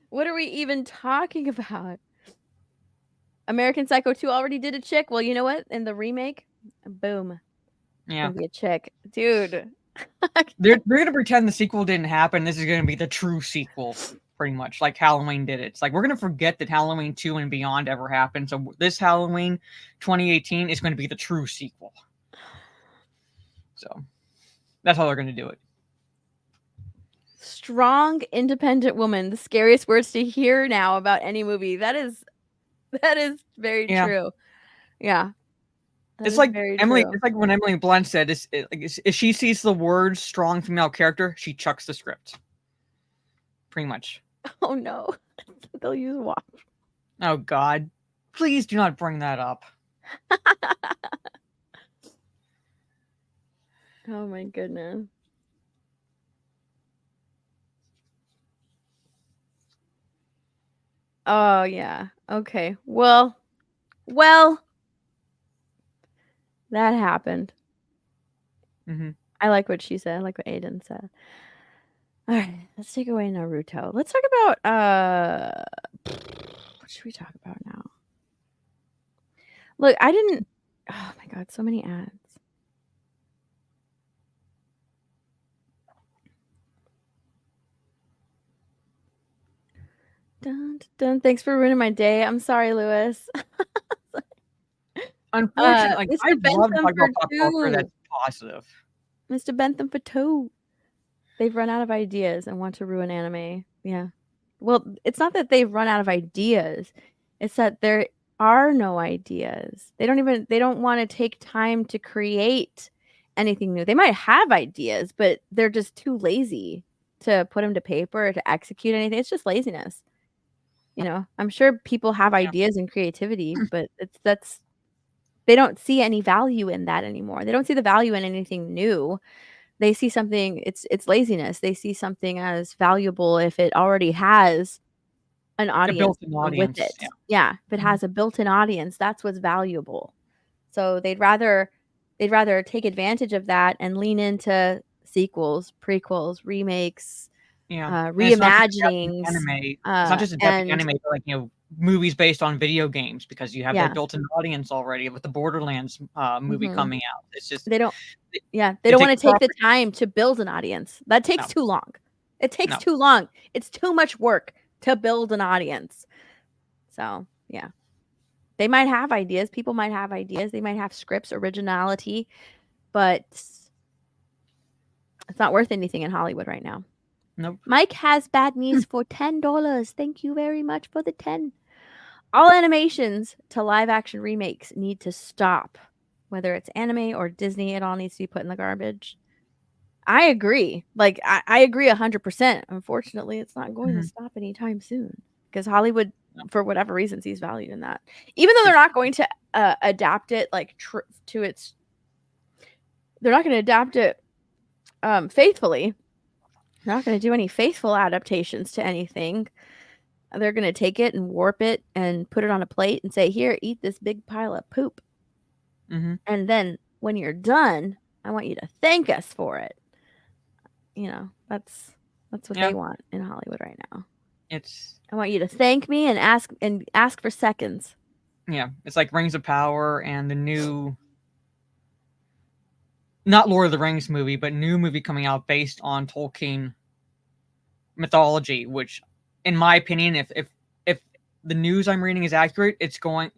What are we even talking about? American Psycho 2 already did a chick. Well, you know what? In the remake, boom. Yeah. It's gonna be a chick. Dude. They're going to pretend the sequel didn't happen. This is going to be the true sequel. Pretty much like Halloween did it. It's like, we're going to forget that Halloween 2 and beyond ever happened. So this Halloween 2018 is going to be the true sequel. So that's how they're going to do it. Strong, independent woman. The scariest words to hear now about any movie. That is very true. Yeah. It's like Emily. True. It's like when Emily Blunt said, if she sees the word strong female character, she chucks the script. Pretty much. Oh no. They'll use WAP. Oh God, please do not bring that up. Oh my goodness. Oh yeah. Okay. Well, that happened. Mm-hmm. I like what she said. I like what Aiden said. All right, let's take away Naruto. Let's talk about what should we talk about now? Look, I didn't. Oh my god, so many ads. Dun, dun, dun. Thanks for ruining my day. I'm sorry, Lewis. Unfortunately, like, Mr. I'd love to Bentham talk for about pop culture that's two. positive. Mr. Bentham for two. They've run out of ideas and want to ruin anime. Yeah. Well, it's not that they've run out of ideas. It's that there are no ideas. They don't want to take time to create anything new. They might have ideas, but they're just too lazy to put them to paper or to execute anything. It's just laziness. You know, I'm sure people have Yeah. ideas and creativity, but they don't see any value in that anymore. They don't see the value in anything new. They see something, it's laziness. They see something as valuable if it already has an A audience built-in with audience. it. Yeah. Yeah, if it Mhm. has a built-in audience, that's what's valuable. So they'd rather take advantage of that and lean into sequels, prequels, remakes, Yeah, and it's not just adapting reimaginings, anime. It's not just adapting and anime, but, like, movies based on video games because you have that yeah, built-in audience already with the Borderlands, movie mhm. coming out. It's just They don't they Yeah, they they don't take wanna the take the property. time to build an audience. That takes No, too long. It takes no. too long. It's too much work to build an audience. So, yeah. They might have ideas, people might have ideas, they might have scripts, originality, but it's not worth anything in Hollywood right now. Nope. Mike has bad Hmm. news for $10. Thank you very much for the 10. All animations to live action remakes need to stop. Whether it's anime or Disney, it all needs to be put in the garbage. I agree. Like I agree 100%. Unfortunately, it's not going to Mhm. stop anytime soon because Hollywood, No. for whatever reason, sees value in that. Even though they're It's not going to adapt it like to its, they're not going to adapt it faithfully. They're not going to do any faithful adaptations to anything. They're going to take it and warp it and put it on a plate and say, "Here, eat this big pile of poop." Mhm. And then when you're done, I want you to thank us for it. You know, that's what Yeah, they want in Hollywood right now. it's I want you to thank me and ask for seconds. yeah, it's like Rings of Power and the new not Lord of the Rings movie, but new movie coming out based on Tolkien mythology, which, in my opinion, if the news I'm reading is accurate,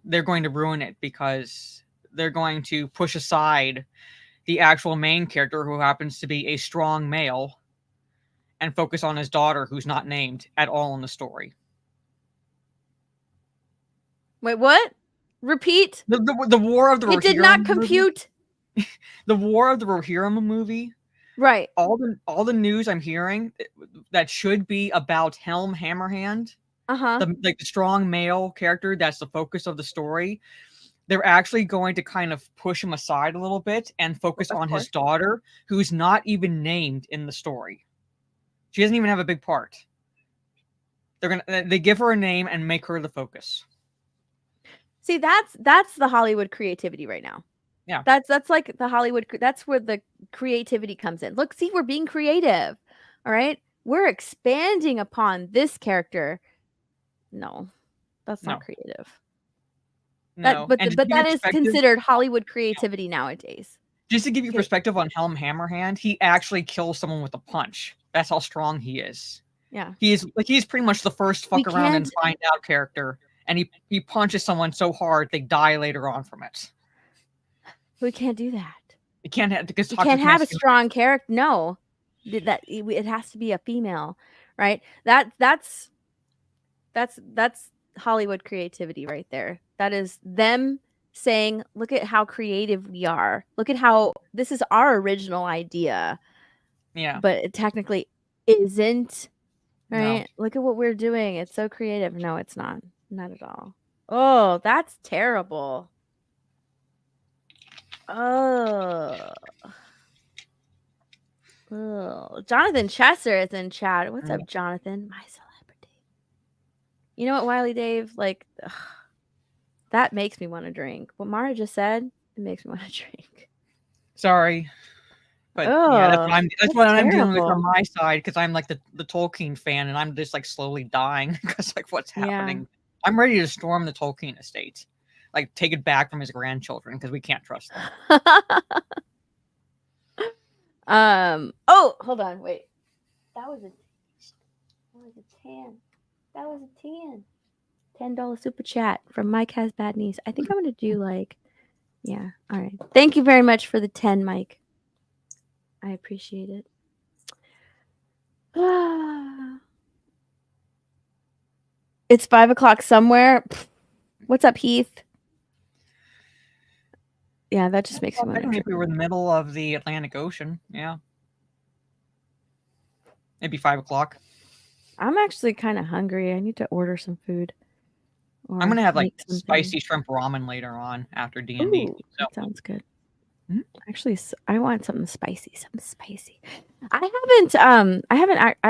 they're going to ruin it because they're going to push aside the actual main character who happens to be a strong male and focus on his daughter who's not named at all in the story. Wait, what? Repeat. The War of the It did not Rohirrim movie, compute. the War of the Rohirrim movie, Right. all the news I'm hearing that should be about Helm Hammerhand, Uh-huh. the strong male character that's the focus of the story. They're actually going to kind of push him aside a little bit and focus Of on his course. daughter, who's not even named in the story. She doesn't even have a big part. They give her a name and make her the focus. See, that's the Hollywood creativity right now. Yeah. That's like the Hollywood that's where the creativity comes in. Look, see, we're being creative. All right? We're expanding upon this character. No. That's not No. creative. That No. but And just to but give you that is perspective, considered Hollywood creativity nowadays. just to give you Okay. perspective on Helm Hammerhand, he actually kills someone with a punch. That's how strong he is. Yeah. He's pretty much the first We fuck around and can't find out character, and he punches someone so hard they die later on from it. we can't do that. You can't have because We can't toxic have a masculinity. strong character. No. It has to be a female, right? That's Hollywood creativity right there. That is them saying, "Look at how creative we are. Look at how this is our original idea." Yeah. But it technically isn't. No. Right? Look at what we're doing. It's so creative. No, it's not. Not at all. Oh, that's terrible. Oh. Oh. Jonathan Chesser is in chat. What's up, Jonathan? My celebrity. You know what, Wiley Dave? Like, ugh, that makes me want to drink. What Mara just said, it makes me want to drink. Sorry. But yeah, Oh, that's what I'm dealing with terrible. from my side because I'm like the Tolkien fan and I'm just like slowly dying because like what's Yeah. happening. I'm ready to storm the Tolkien estate, like take it back from his grandchildren because we can't trust them. Oh, hold on, wait. That was a 10. That was a 10. $10 super chat from Mike Has Bad Knees. I think I'm gonna do like, yeah. All right. Thank you very much for the 10, Mike. I appreciate it. It's 5 o'clock somewhere. What's up, Heath? Yeah, that just makes me want to Technically, if drink. we were in the middle of the Atlantic Ocean, yeah, it'd be 5 o'clock. I'm actually kind of hungry. I need to order some food. I'm gonna have like make something. spicy shrimp ramen later on after D&D. Ooh, So. that sounds good. Mhm. Actually, I want something spicy. Something spicy. I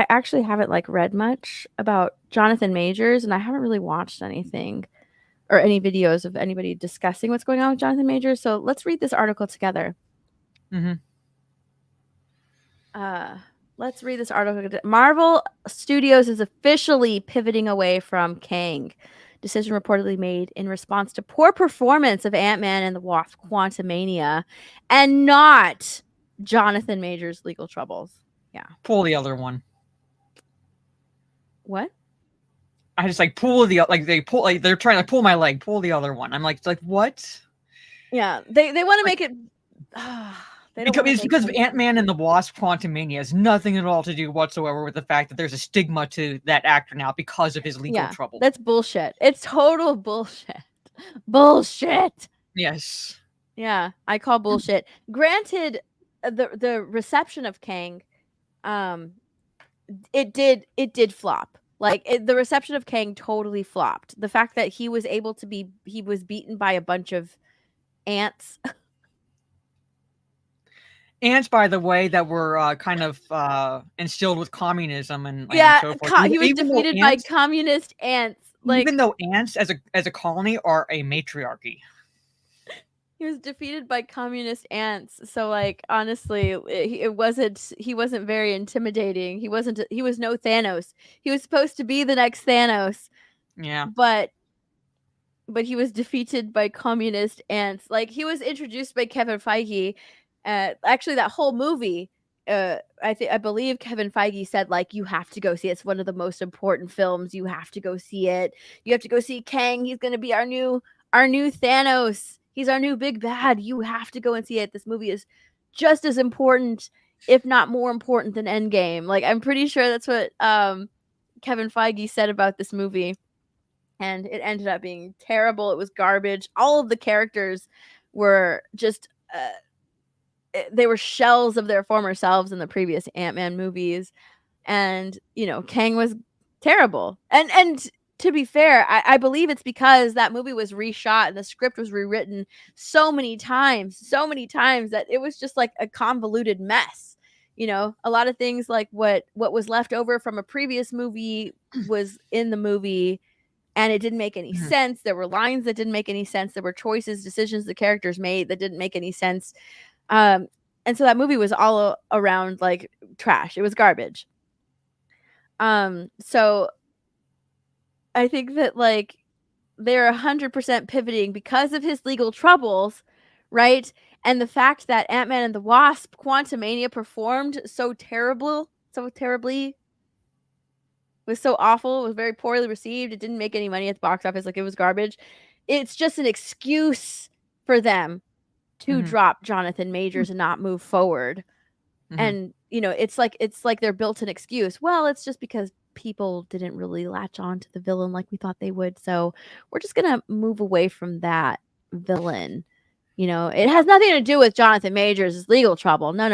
actually haven't like read much about Jonathan Majors, and I haven't really watched anything or any videos of anybody discussing what's going on with Jonathan Majors. So let's read this article together. Mm-hmm. Let's read this article. Marvel Studios is officially pivoting away from Kang. Decision reportedly made in response to poor performance of Ant-Man and the Wasp: Quantumania, and not Jonathan Majors' legal troubles. Yeah. Pull the other one. What? I just like pull the like they pull like they're trying to pull my leg. Pull the other one. I'm like what? Yeah, they want to make it. They don't It's because of Ant-Man and the Wasp: Quantumania has nothing at all to do whatsoever with the fact that there's a stigma to that actor now because of his legal trouble. That's bullshit. It's total bullshit. Bullshit. Yes. Yeah, I call bullshit. Granted, the reception of Kang, it did flop. Like the reception of Kang totally flopped. The fact that he was beaten by a bunch of ants. Ants, by the way, that were kind of instilled with communism and so forth. He was defeated by communist ants. Like, even though ants as a colony are a matriarchy. He was defeated by communist ants. So like honestly, he wasn't very intimidating. He was no Thanos. He was supposed to be the next Thanos. Yeah. But he was defeated by communist ants. Like he was introduced by Kevin Feige. Actually that whole movie, I believe Kevin Feige said like you have to go see it. It's one of the most important films. You have to go see it. You have to go see Kang. He's going to be our new Thanos. He's our new big bad. You have to go and see it. This movie is just as important, if not more important than Endgame. Like I'm pretty sure that's what Kevin Feige said about this movie. And it ended up being terrible. It was garbage. All of the characters were just they were shells of their former selves in the previous Ant-Man movies. And, Kang was terrible. And to be fair, I believe it's because that movie was reshot and the script was rewritten so many times that it was just like a convoluted mess. A lot of things like what was left over from a previous movie was in the movie, and it didn't make any sense. There were lines that didn't make any sense. There were decisions the characters made that didn't make any sense. And so that movie was all around like trash. It was garbage. So I think that like they're 100% pivoting because of his legal troubles, right? And the fact that Ant-Man and the Wasp: Quantumania performed so terribly, was so awful, was very poorly received. It didn't make any money at the box office. Like it was garbage. It's just an excuse for them to drop Jonathan Majors and not move forward. And it's like their built-in excuse. Well, it's just because people didn't really latch on to the villain like we thought they would, so we're just gonna move away from that villain. It has nothing to do with Jonathan Majors' legal trouble. No,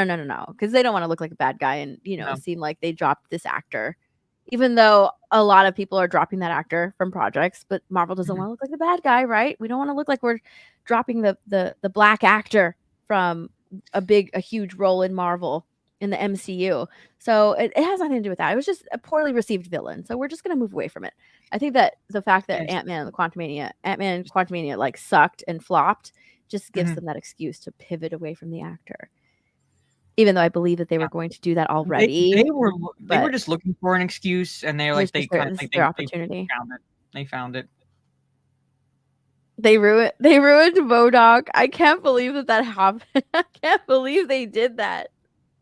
because they don't want to look like a bad guy and seem like they dropped this actor. even though a lot of people are dropping that actor from projects, but Marvel doesn't want to look like the bad guy, right? We don't want to look like we're dropping the black actor from a huge role in Marvel in the MCU. So it has nothing to do with that. It was just a poorly received villain. So we're just gonna move away from it. I think that the fact that Ant-Man and Quantumania like sucked and flopped just gives them that excuse to pivot away from the actor. Even though I believe that they were going to do that already. They were just looking for an excuse, and they like they kind of like their opportunity. They found it. They ruined MODOK. I can't believe that happened. I can't believe they did that.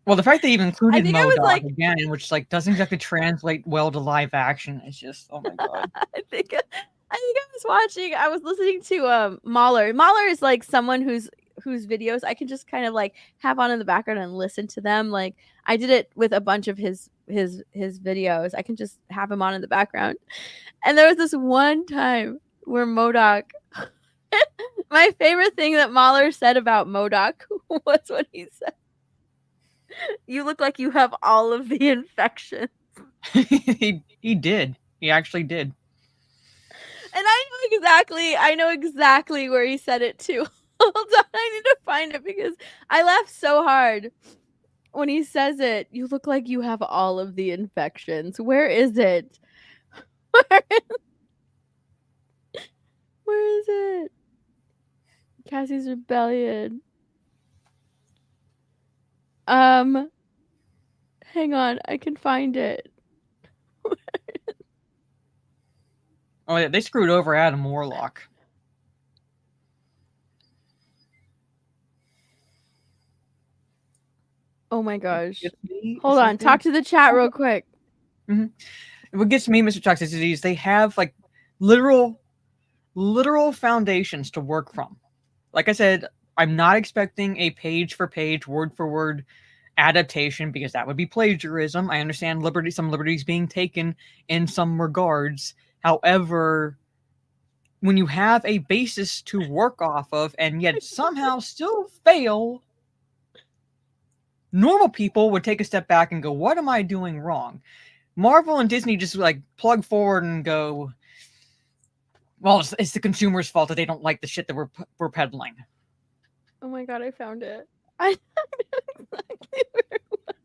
Well, the fact they even included MODOK again, which like doesn't exactly translate well to live action, it's just, oh my god. I think I was listening to Mahler. Mahler is like someone whose videos I can just kind of like have on in the background and listen to them. Like I did it with a bunch of his videos. I can just have him on in the background. And there was this one time where MODOK my favorite thing that Mahler said about MODOK was when he said, "You look like you have all of the infections." he did. He actually did. And I know exactly where he said it too. Hold on, I need to find it because I laughed so hard when he says it. You look like you have all of the infections. Where is it? Where is it? Cassie's Rebellion. Hang on, I can find it. Oh yeah, they screwed over Adam Warlock. Oh my gosh. Hold on, talk to the chat real quick. What gets me, Mr. Toxicity, is they have like literal foundations to work from. Like I said, I'm not expecting a page for page, word for word adaptation because that would be plagiarism. I understand some liberties being taken in some regards. However, when you have a basis to work off of and yet somehow still fail, normal people would take a step back and go, what am I doing wrong? Marvel and Disney just like plug forward and go, well, it's the consumer's fault that they don't like the shit that we're peddling. Oh my god, I found it. I know exactly where it was.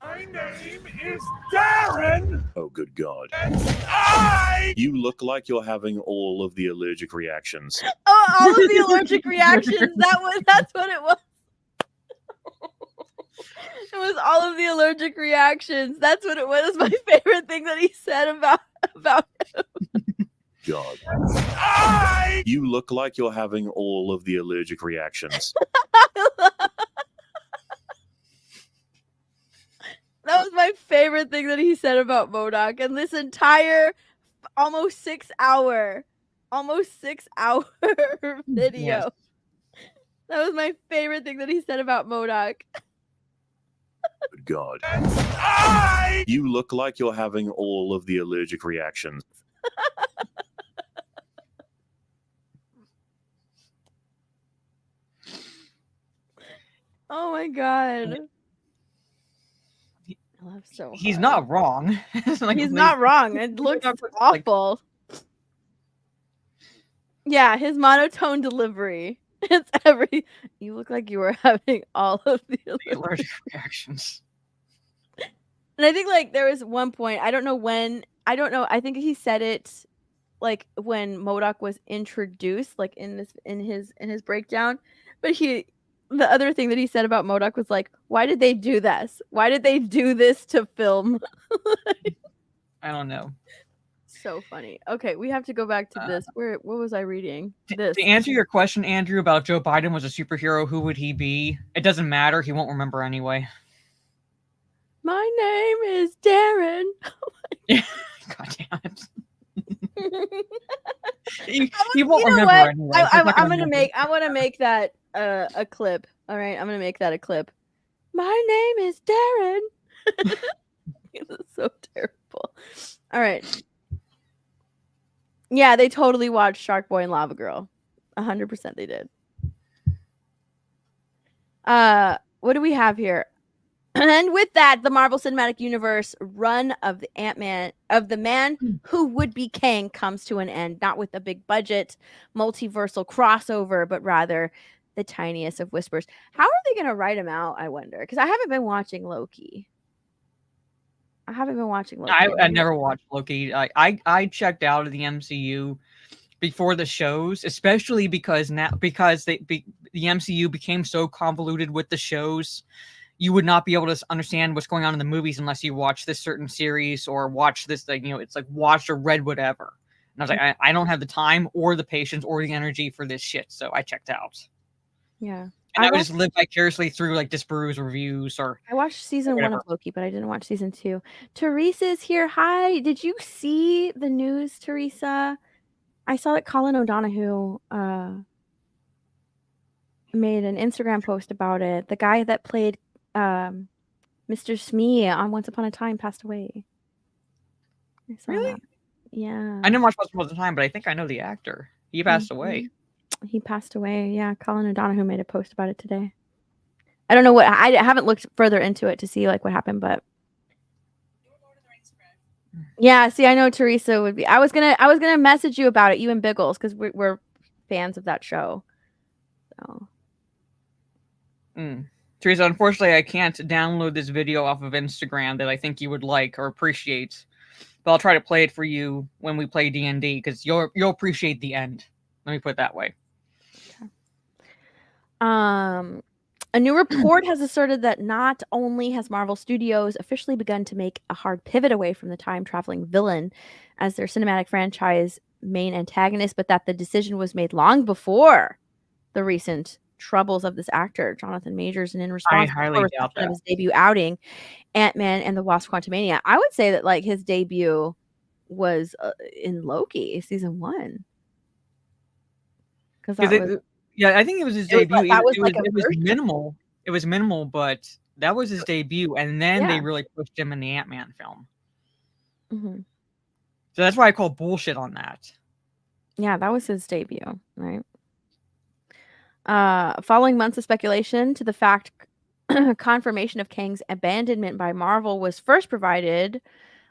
My name is Darren! Oh, good God. And You look like you're having all of the allergic reactions. Oh, all of the allergic reactions. That's what it was. It was all of the allergic reactions. That's what it was. My favorite thing that he said about him. God. You look like you're having all of the allergic reactions. That was my favorite thing that he said about MODOK. And this entire almost 6 hour video. Yes. That was my favorite thing that he said about MODOK. Good God. You look like you're having all of the allergic reactions. Oh my god. So he's not wrong. Like, he's not wrong. It looks awful. Like, yeah, his monotone delivery. It's you look like you were having all of the allergic reactions. And I think like there was one point, I don't know, I think he said it like when MODOK was introduced, like in his breakdown. But the other thing that he said about MODOK was like, why did they do this? Why did they do this to film? I don't know. So funny. Okay, we have to go back to this. What was I reading? To answer your question, Andrew, about if Joe Biden was a superhero, who would he be? It doesn't matter. He won't remember anyway. My name is Darren. God damn it. he won't remember anyway. I want to make that a clip. All right, I'm gonna make that a clip. My name is Darren. It's so terrible. All right. Yeah, they totally watched Shark Boy and Lava Girl. 100% they did. What do we have here? And with that, the Marvel Cinematic Universe run of the Man Who Would Be Kang comes to an end, not with a big budget multiversal crossover, but rather the tiniest of whispers. How are they going to write him out, I wonder? Because I haven't been watching Loki. I never watched Loki. I checked out of the MCU before the shows, especially because the MCU became so convoluted with the shows. You would not be able to understand what's going on in the movies unless you watch this certain series or watch this thing. It's like watched or read whatever. And I was like, I don't have the time or the patience or the energy for this shit, so I checked out. Yeah. And I would just live vicariously through like Disparu's reviews or. I watched season 1 of Loki, but I didn't watch season 2. Teresa's here. Hi. Did you see the news, Teresa? I saw that Colin O'Donoghue made an Instagram post about it. The guy that played Mr. Smee on Once Upon a Time passed away. I saw Really? that. Yeah. I didn't watch Once Upon a Time, but I think I know the actor. He passed away. He passed away. Yeah, Colin O'Donoghue made a post about it today. I don't know what I haven't looked further into it to see like what happened, but yeah. See, I know Teresa would be. I was gonna message you about it, you and Biggles, because we're fans of that show. So. Teresa, unfortunately, I can't download this video off of Instagram that I think you would like or appreciate, but I'll try to play it for you when we play D&D because you'll appreciate the end. Let me put it that way. Okay. A new report has asserted that not only has Marvel Studios officially begun to make a hard pivot away from the time-traveling villain as their cinematic franchise main antagonist, but that the decision was made long before the recent troubles of this actor, Jonathan Majors, and in response to his debut outing, Ant-Man and the Wasp: Quantumania. I would say that like his debut was in Loki season 1. Because yeah, I think it was his debut. It was minimal. It was minimal, but that was his debut, and then they really pushed him in the Ant-Man film. Mm-hmm. So that's why I call bullshit on that. Yeah, that was his debut, right? Following months of speculation to the fact confirmation of Kang's abandonment by Marvel was first provided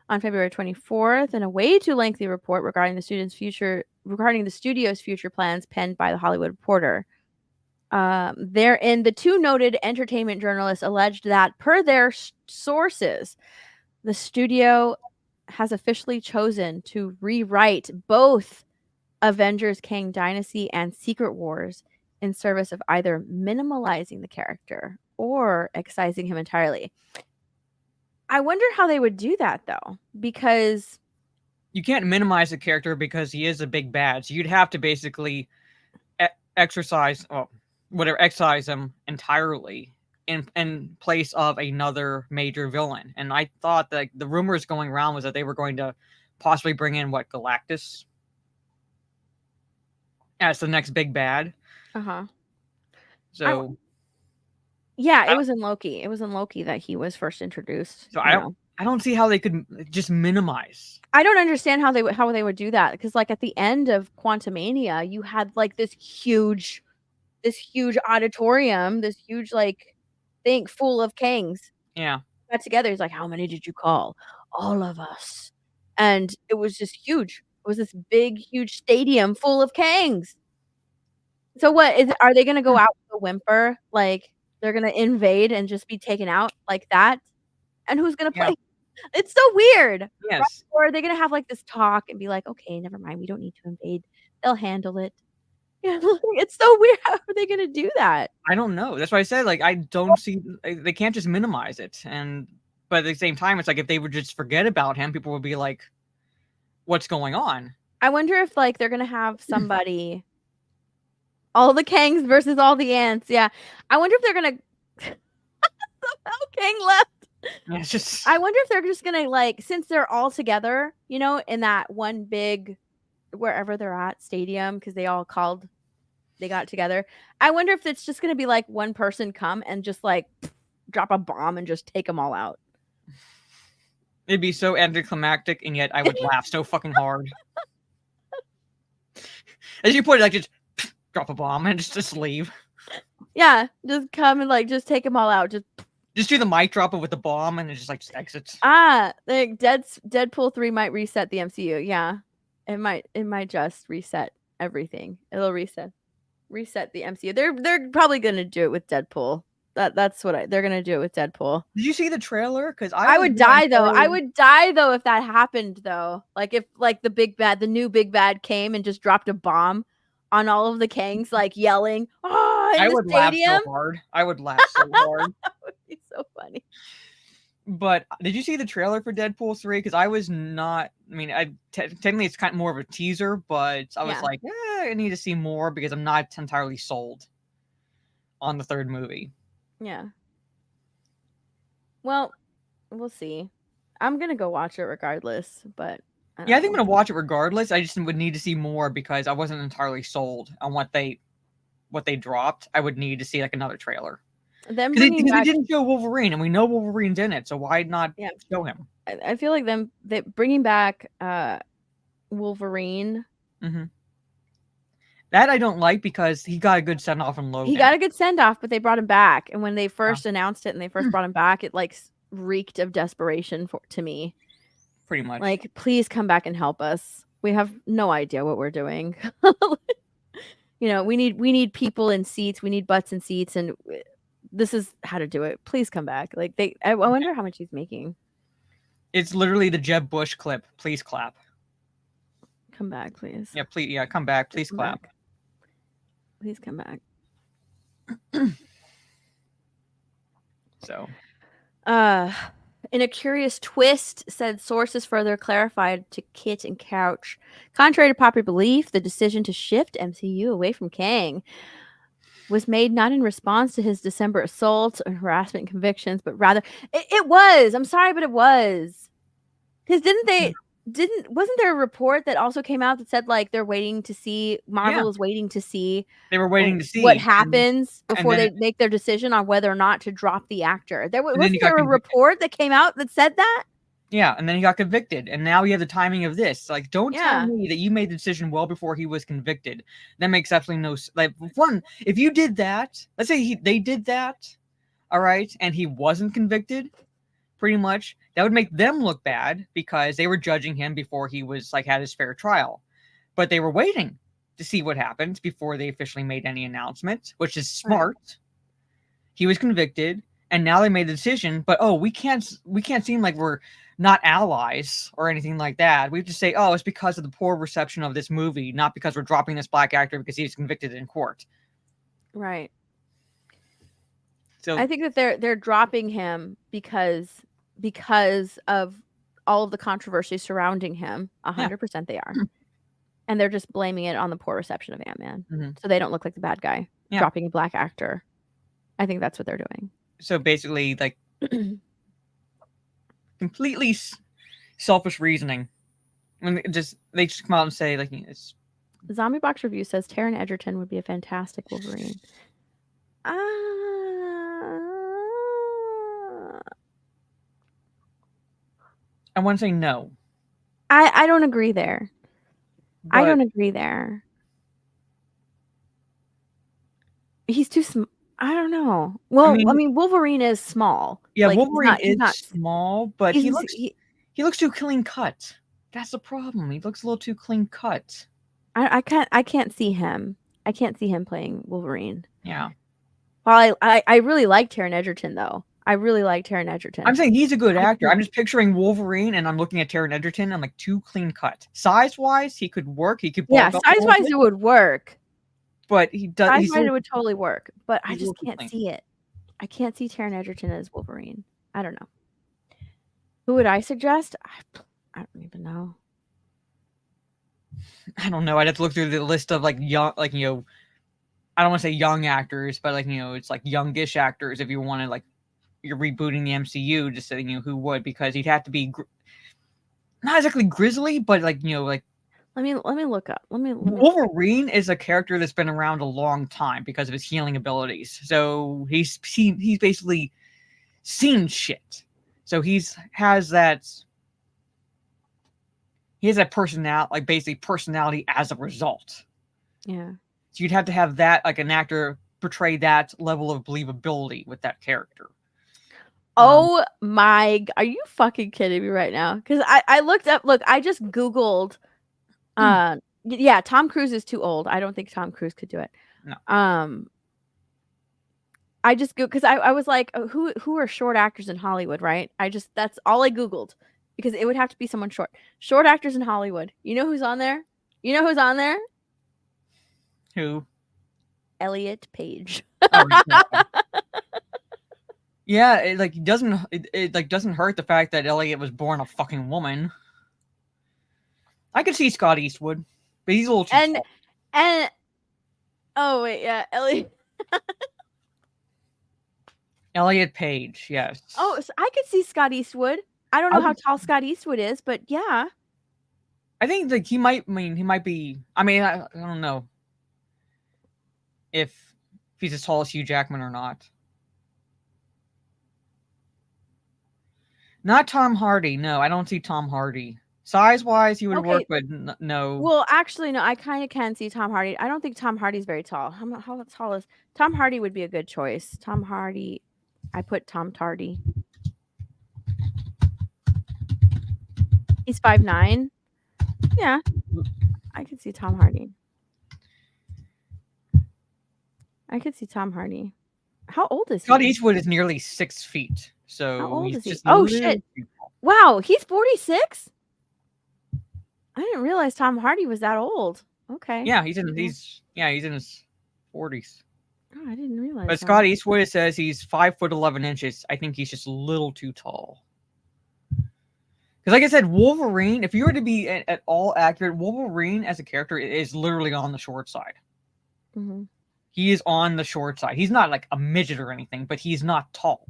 on February 24th in a way too lengthy report regarding the studio's future plans penned by the Hollywood Reporter. Therein, the two noted entertainment journalists alleged that, per their sources, the studio has officially chosen to rewrite both Avengers Kang Dynasty and Secret Wars in service of either minimalizing the character or excising him entirely. I wonder how they would do that, though, because you can't minimize the character because he is a big bad. So you'd have to basically excise him entirely in place of another major villain. And I thought that the rumors going around was that they were going to possibly bring in Galactus as the next big bad. So it was in Loki. It was in Loki that he was first introduced. So I don't see how they could just minimize. I don't understand how they would do that, because like at the end of Quantumania, you had like this huge auditorium, this huge like thing full of Kangs. Yeah. Got together. He's like, "How many did you call?" "All of us." And it was just huge. It was this big, huge stadium full of Kangs. So are they gonna go out with a whimper? Like they're gonna invade and just be taken out like that? And who's gonna play? It's so weird. Yes. Right? Or are they gonna have like this talk and be like, "Okay, never mind, we don't need to invade. They'll handle it." Yeah, it's so weird. How are they gonna do that? I don't know. That's why I said like I don't see they can't just minimize it. But at the same time, it's like if they would just forget about him, people would be like, "What's going on?" I wonder if like they're gonna have somebody all the Kangs versus all the ants. Yeah. I wonder if they're gonna somehow Kang left. It's just I wonder if they're just gonna like, since they're all together, in that one big wherever they're at stadium, because they got together. I wonder if it's just gonna be like one person come and just like drop a bomb and just take them all out. It'd be so anticlimactic, and yet I would laugh so fucking hard. As you put it, like just drop a bomb and just leave. Yeah, just come and like just take them all out. Just Just do the mic drop it with the bomb and it just like exits. Like Deadpool 3 might reset the MCU. Yeah. It might just reset everything. It'll reset the MCU. They're probably gonna do it with Deadpool. That's what they're gonna do it with Deadpool. Did you see the trailer? Because I would die though. I would die though if that happened though. Like if like the new big bad came and just dropped a bomb on all of the Kangs, like yelling, "Oh!" in I the would stadium. laugh so hard. I would laugh so hard. That would be so funny. But did you see the trailer for Deadpool 3? Because I was not. I mean, technically it's kind of more of a teaser, but I was like, I need to see more because I'm not entirely sold on the third movie. Yeah. Well, we'll see. I'm gonna go watch it regardless, but I think I'm gonna watch it regardless. I just would need to see more because I wasn't entirely sold on what they dropped. I would need to see like another trailer. Because they didn't show Wolverine, and we know Wolverine's in it, so why not show him? I feel like they bringing back Wolverine. Mm-hmm. That I don't like because he got a good send off in Logan. He got a good send off, but they brought him back, and when they first announced it and they first brought him back, it like reeked of desperation to me. Pretty much. Like, please come back and help us. We have no idea what we're doing. You know, we need people in seats. We need butts in seats, and this is how to do it. Please come back. Like I wonder how much he's making. It's literally the Jeb Bush clip. Please clap. Come back, please. Yeah, please. Yeah, come back. Please clap. Back. Please come back. So, in a curious twist, said sources further clarified to Kit and Couch. Contrary to popular belief, the decision to shift MCU away from Kang was made not in response to his December assault and harassment convictions, but rather it was. I'm sorry, but it was. Because wasn't there a report that also came out that said like they're waiting to see, Marvel is waiting to see. They were waiting to see what happens before they make their decision on whether or not to drop the actor. Wasn't there a report that came out that said that? Yeah, and then he got convicted, and now we have the timing of this. Like, don't tell me that you made the decision well before he was convicted. That makes absolutely no sense. Like, one, if you did that, let's say they did that, all right, and he wasn't convicted, pretty much, that would make them look bad because they were judging him before he was like had his fair trial. But they were waiting to see what happened before they officially made any announcement, which is smart. Right. He was convicted, and now they made the decision, but we can't seem like we're not allies or anything like that. We have to say, it's because of the poor reception of this movie, not because we're dropping this black actor because he was convicted in court. Right. So I think that they're dropping him because of all of the controversy surrounding him. 100% they are. And they're just blaming it on the poor reception of Ant-Man. Mm-hmm. So they don't look like the bad guy. Dropping a black actor. I think that's what they're doing. So basically, like, completely selfish reasoning. When they just come out and say, like, it's... Zombie Box Review says Taron Egerton would be a fantastic Wolverine. I want to say no. I don't agree there. But I don't agree there. He's too small. I don't know. Well, I mean, Wolverine is small. Yeah, like, Wolverine is not small, but he looks too clean cut. That's the problem. He looks a little too clean cut. I can't see him. I can't see him playing Wolverine. Yeah. Well, I really like Taron Egerton though. I really like Taron Egerton. I'm saying he's a good actor. I'm just picturing Wolverine, and I'm looking at Taron Egerton. I'm like, too clean cut. Size wise, he could work. He could. Size wise, it would work. But he does. It would totally work, but I just can't see it. I can't see Taron Egerton as Wolverine. I don't know. Who would I suggest? I don't even know. I don't know. I'd have to look through the list of like young, like, I don't want to say young actors, but like, it's like youngish actors. If you want to, like, you're rebooting the MCU, just saying, who would, because he'd have to be not exactly grizzly, but like, like. Let me look up. Wolverine is a character that's been around a long time because of his healing abilities. So he's basically seen shit. So he has that personality, like basically personality as a result. Yeah. So you'd have to have that, like an actor portray that level of believability with that character. Oh my! Are you fucking kidding me right now? Because I looked up. Look, I just Googled. Yeah, Tom Cruise is too old. I don't think Tom Cruise could do it. No. I just go because I was like, oh, who are short actors in Hollywood, right? That's all I Googled because it would have to be someone short. Short actors in Hollywood. You know who's on there? You know who's on there? Who? Elliot Page. Oh, yeah, it like doesn't it like doesn't hurt the fact that Elliot was born a fucking woman. I could see Scott Eastwood, but he's a little too tall. And oh wait, yeah, Elliot. Elliot Page, yes. Oh, so I could see Scott Eastwood. I don't know how tall Scott Eastwood is, but yeah. I think like he might be. I mean, I don't know if he's as tall as Hugh Jackman or not. Not Tom Hardy. No, I don't see Tom Hardy. Size-wise, he would work, but no. Well, actually, no. I kind of can see Tom Hardy. I don't think Tom Hardy's very tall. How tall is Tom Hardy? Would be a good choice. Tom Hardy. I put Tom Tardy. He's 5'9". Yeah, I could see Tom Hardy. I could see Tom Hardy. How old is he? Scott Eastwood is nearly 6 feet. So how old is he? Just oh shit! Wow, he's 46. I didn't realize Tom Hardy was that old. Okay. Yeah, he's in his 40s. Oh, I didn't realize. But Scott Eastwood says he's 5'11". I think he's just a little too tall. Because, like I said, Wolverine. If you were to be at all accurate, Wolverine as a character is literally on the short side. Mm-hmm. He is on the short side. He's not like a midget or anything, but he's not tall.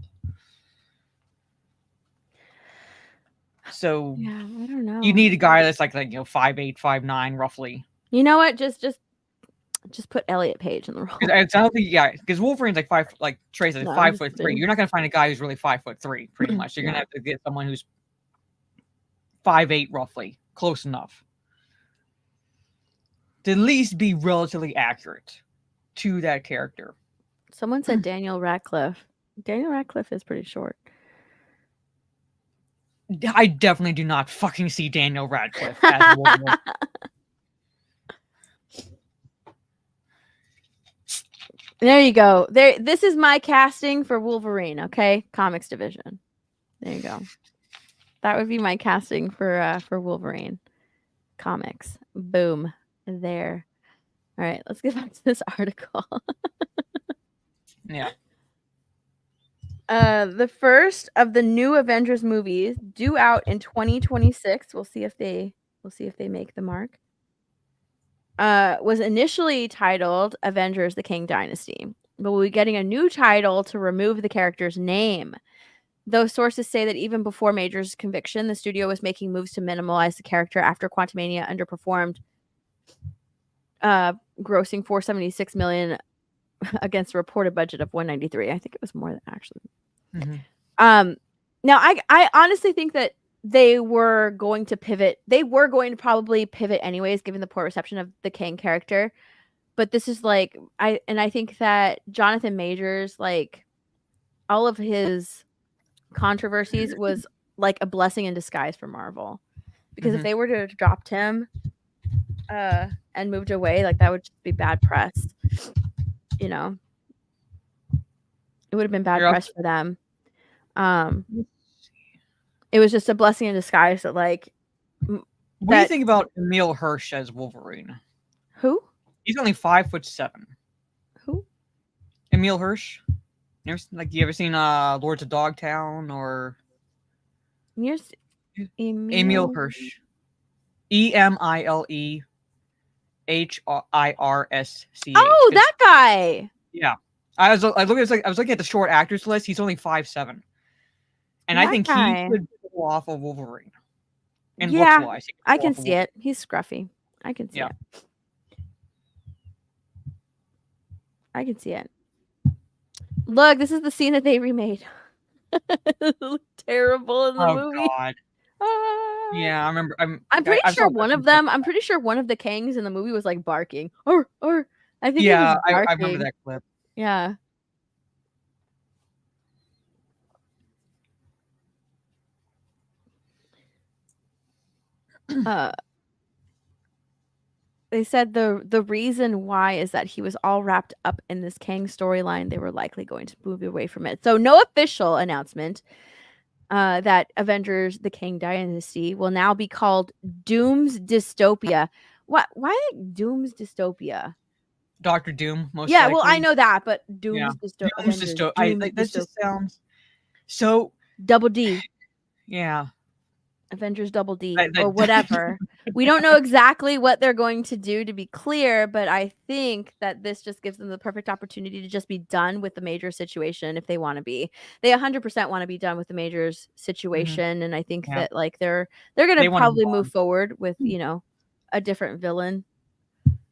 So yeah, I don't know. You need a guy that's like 5'8", 5'9", roughly. You know what? Just put Elliot Page in the role. I don't think, because Wolverine's like Trey's like 5'3". You're not gonna find a guy who's really 5'3", pretty much. You're gonna have to get someone who's 5'8", roughly, close enough to at least be relatively accurate to that character. Someone said Daniel Radcliffe. Daniel Radcliffe is pretty short. I definitely do not fucking see Daniel Radcliffe as Wolverine. There you go. This is my casting for Wolverine, okay? Comics division. There you go. That would be my casting for Wolverine. Comics. Boom. There. All right, let's get back to this article. Yeah. The first of the new Avengers movies due out in 2026. We'll see if they make the mark. Was initially titled Avengers: The Kang Dynasty, but we'll be getting a new title to remove the character's name. Though sources say that even before Major's conviction, the studio was making moves to minimize the character after Quantumania underperformed, grossing $476 million against a reported budget of $193. I think it was more than actually. Mm-hmm. Now I honestly think that they were going to pivot. They were going to probably pivot anyways, given the poor reception of the Kang character. But this is like I think that Jonathan Majors, like all of his controversies, was like a blessing in disguise for Marvel. Because if they were to have dropped him and moved away, like that would just be bad press. You know, it would have been bad press for them. It was just a blessing in disguise that, like. What do you think about Emil Hirsch as Wolverine? Who? He's only 5'7". Who? Emil Hirsch. You ever seen Lords of Dogtown or? Emil Hirsch. EMILE HIRSCH. Oh, that guy. Yeah, I was looking at the short actors list. He's only 5'7", and I think he could pull off a Wolverine. And looks-wise, I can see it. He's scruffy. I can see it. I can see it. Look, this is the scene that they remade. It looked terrible in the movie. God. Yeah, I remember. I'm pretty sure one of them. I'm pretty sure one of the Kangs in the movie was like barking, or I think. Yeah, I remember that clip. Yeah. They said the reason why is that he was all wrapped up in this Kang storyline. They were likely going to move away from it. So no official announcement that Avengers: The Kang Dynasty will now be called Doom's Dystopia. What? Why Doom's Dystopia? Doctor Doom, most Yeah, likely. well, I know that, but Yeah. Doom's Doom's Avengers. Dystopia. That just sounds so. Double D. Yeah. Avengers Double D That- or that- whatever. We don't know exactly what they're going to do, to be clear, but I think that this just gives them the perfect opportunity to just be done with the major situation if they want to be. They 100% want to be done with the majors situation, and I think Yeah. that like they're going They to wanna probably move move on. forward with, a different villain,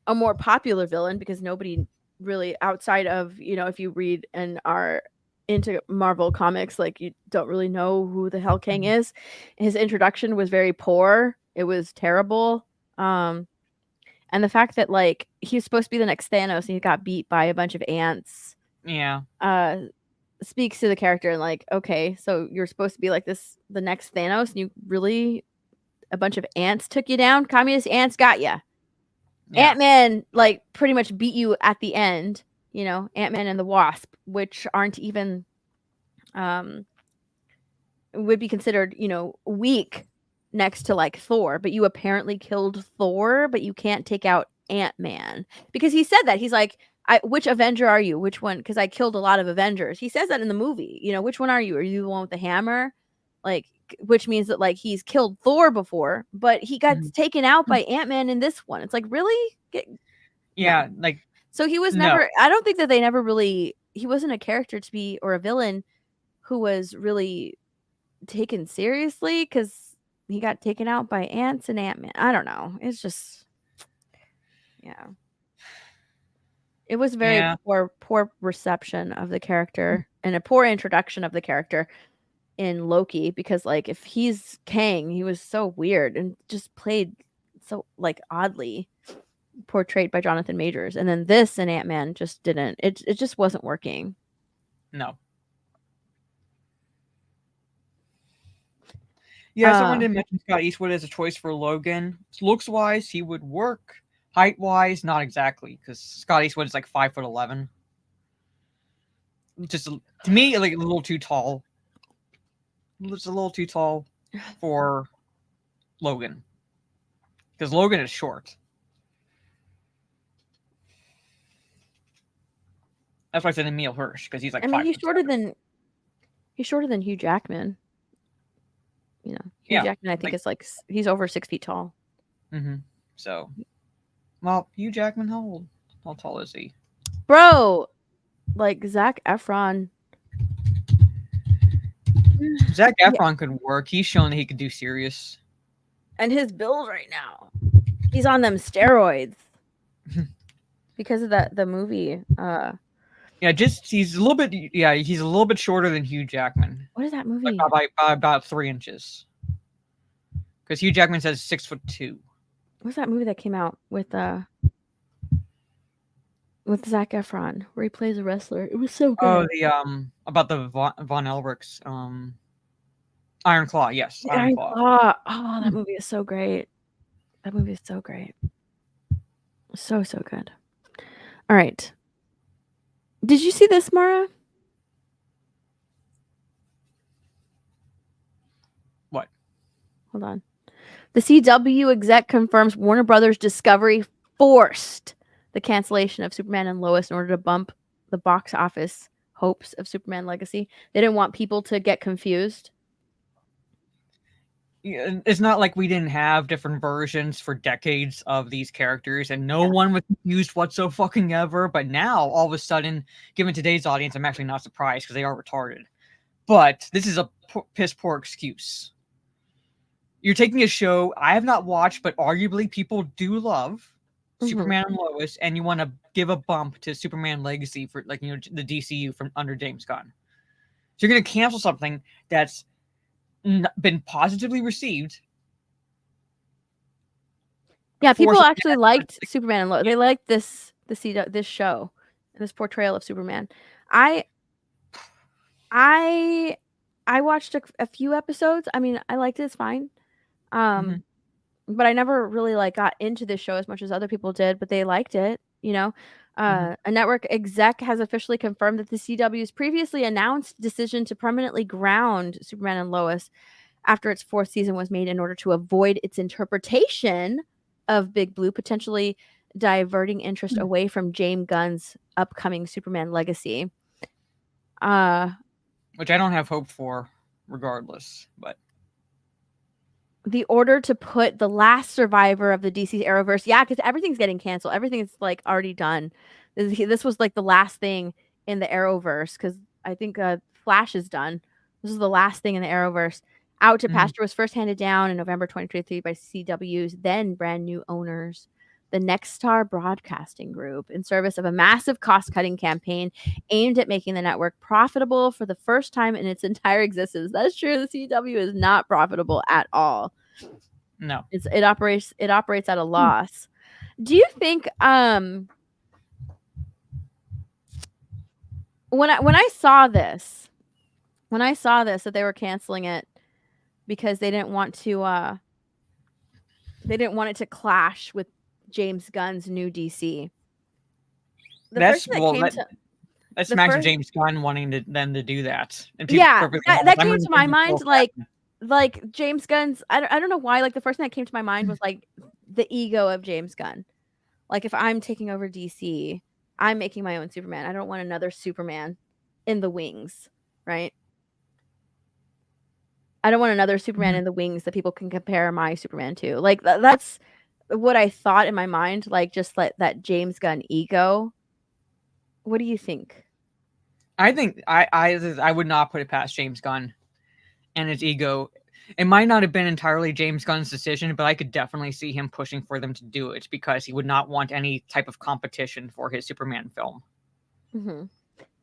a more popular villain, because nobody really outside of, if you read and are into Marvel comics, like you don't really know who the hell Kang is. His introduction was very poor. It was terrible. And the fact that like he's supposed to be the next Thanos and he got beat by a bunch of ants Yeah. speaks to the character, and like, okay, so you're supposed to be like this, the next Thanos, and you really, a bunch of ants took you down? Communist ants got you. Yeah. Ant-Man like pretty much beat you at the end, Ant-Man and the Wasp, which aren't even would be considered, weak next to like Thor, but you apparently killed Thor, but you can't take out Ant-Man. Because he said that. He's like, which Avenger are you? Which one? Because I killed a lot of Avengers. He says that in the movie. Which one are you? Are you the one with the hammer? Like, which means that like he's killed Thor before, but he got taken out by Ant-Man in this one. It's like, really? Yeah. No. Like, So he was no. never, I don't think that they never really, he wasn't a character to be, or a villain who was really taken seriously, because he got taken out by ants and Ant-Man. I don't know. It's just, yeah. It was very Yeah. poor reception of the character and a poor introduction of the character in Loki, because like if he's Kang, he was so weird and just played so like oddly portrayed by Jonathan Majors, and then this and Ant-Man just didn't. It just wasn't working. No. Yeah, someone did mention Scott Eastwood as a choice for Logan. Looks wise, he would work. Height wise, not exactly, because Scott Eastwood is like 5'11". Just to me, like a little too tall. It's a little too tall for Logan, because Logan is short. That's why I said Emil Hirsch, because he's like. I mean, he's shorter than Hugh Jackman. Hugh Jackman, I think, is like he's over 6 feet tall. Mm-hmm. So, well, Hugh Jackman, how tall is he? Bro, like Zac Efron. Zac Efron could work. He's shown that he could do serious. And his build right now, he's on them steroids because of the movie. Yeah, he's a little bit. Yeah, he's a little bit shorter than Hugh Jackman. What is that movie? Like about 3 inches. Because Hugh Jackman says 6'2". What's that movie that came out with Zac Efron, where he plays a wrestler? It was so good. Oh, the about the Von Elric's Iron Claw. Yes, Iron Claw. Oh, that movie is so great. That movie is so great. So good. All right. Did you see this, Mara? What? Hold on. The CW exec confirms Warner Brothers Discovery forced the cancellation of Superman and Lois in order to bump the box office hopes of Superman Legacy. They didn't want people to get confused. It's not like we didn't have different versions for decades of these characters, and no one was confused whatsoever. But now, all of a sudden, given today's audience, I'm actually not surprised because they are retarded. But this is a piss poor excuse. You're taking a show I have not watched, but arguably people do love, Superman and Lois, and you want to give a bump to Superman Legacy for the DCU from under James Gunn. So you're going to cancel something that's been positively received. Yeah, people actually liked Superman and Lois. They liked this show, this portrayal of Superman. I watched a few episodes. I mean, I liked it. It's fine. but I never really like got into this show as much as other people did, but they liked it, you know. A network exec has officially confirmed that the CW's previously announced decision to permanently ground Superman and Lois after its 4th season was made in order to avoid its interpretation of Big Blue, potentially diverting interest away from James Gunn's upcoming Superman legacy. Which I don't have hope for regardless, but the order to put the last survivor of the DC Arrowverse, yeah, because everything's getting canceled. Everything's like already done. This was like the last thing in the Arrowverse because I think Flash is done. This is the last thing in the Arrowverse. Out to Pasture was first handed down in November 2023 by CW's then brand new owners, the Next Star Broadcasting Group, in service of a massive cost-cutting campaign aimed at making the network profitable for the first time in its entire existence. That's true. The CW is not profitable at all. No. It operates at a loss. Do you think when I saw this that they were canceling it because they didn't want it to clash with James Gunn's new DC. That smacks of James Gunn wanting them to do that. And that came to my mind like James Gunn's. I don't know why. Like the first thing that came to my mind was like the ego of James Gunn. Like if I'm taking over DC, I'm making my own Superman. I don't want another Superman in the wings, right? I don't want another Superman in the wings that people can compare my Superman to. Like that's what I thought in my mind. Like just like that James Gunn ego. What do you think? I think I would not put it past James Gunn and his ego. It might not have been entirely James Gunn's decision, but I could definitely see him pushing for them to do it because he would not want any type of competition for his Superman film.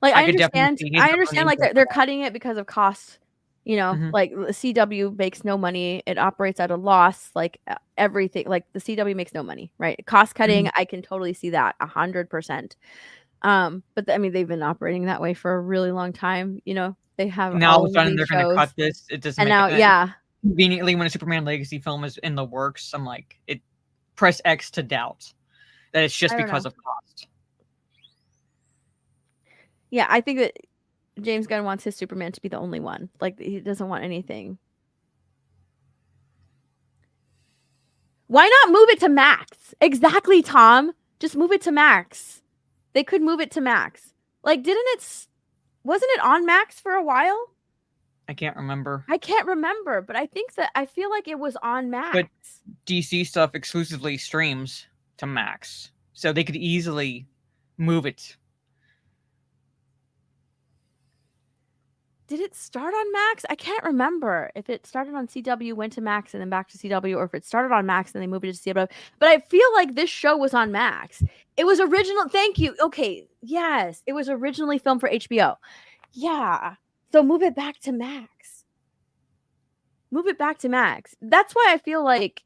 Like I understand like they're cutting it because of cost. You know, like the CW makes no money. It operates at a loss. Like everything, like the CW makes no money, right? Cost cutting, I can totally see that 100%. But I mean, they've been operating that way for a really long time. You know, they have now all all of a sudden these they're going to cut this. It doesn't. And make now, yeah, conveniently when a Superman legacy film is in the works, I'm like, it press X to doubt that it's just because of cost. Yeah, I think that James Gunn wants his Superman to be the only one. Like he doesn't want anything. Why not move it to Max? Exactly, Tom. Just move it to Max. They could move it to Max. Like, wasn't it on Max for a while? I can't remember. I can't remember, but I feel like it was on Max. But DC stuff exclusively streams to Max, so they could easily move it. Did it start on Max? I can't remember if it started on CW, went to Max, and then back to CW, or if it started on Max and they moved it to CW. But I feel like this show was on Max. It was original. Thank you. Okay. Yes. It was originally filmed for HBO. Yeah. So move it back to Max. Move it back to Max. That's why I feel like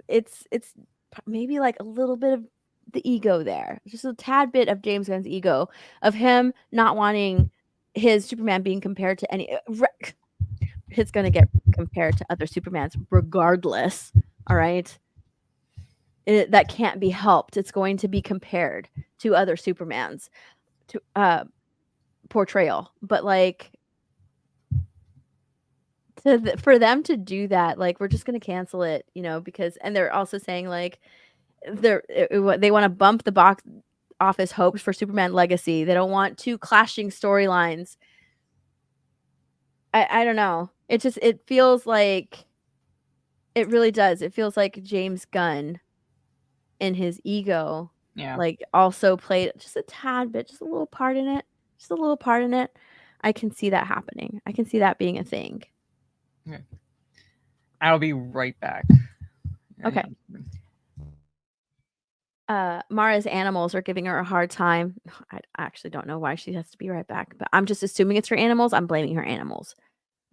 it's maybe like a little bit of the ego there. Just a tad bit of James Gunn's ego of him not wanting his Superman being compared to any. It's going to get compared to other Supermans regardless. All right. That can't be helped. It's going to be compared to other Supermans to portrayal. But like for them to do that, like we're just going to cancel it, you know, because and they're also saying like they want to bump the box office hopes for Superman Legacy. They don't want two clashing storylines. I don't know. It feels like it really does. It feels like James Gunn in his ego like also played just a tad bit, just a little part in it. Just a little part in it. I can see that happening. I can see that being a thing. Okay. I'll be right back. Okay. Mara's animals are giving her a hard time. I actually don't know why she has to be right back, but I'm just assuming it's her animals. I'm blaming her animals.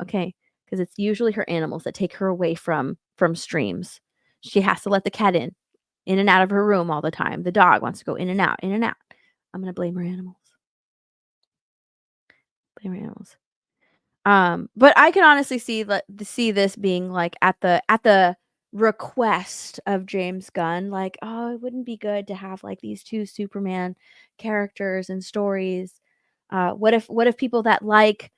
Okay, because it's usually her animals that take her away from streams. She has to let the cat in and out of her room all the time. The dog wants to go in and out, in and out. I'm gonna blame her animals. Blame her animals. But I can honestly see this being like at the request of James Gunn, like, oh, it wouldn't be good to have like these two Superman characters and stories. What if people that like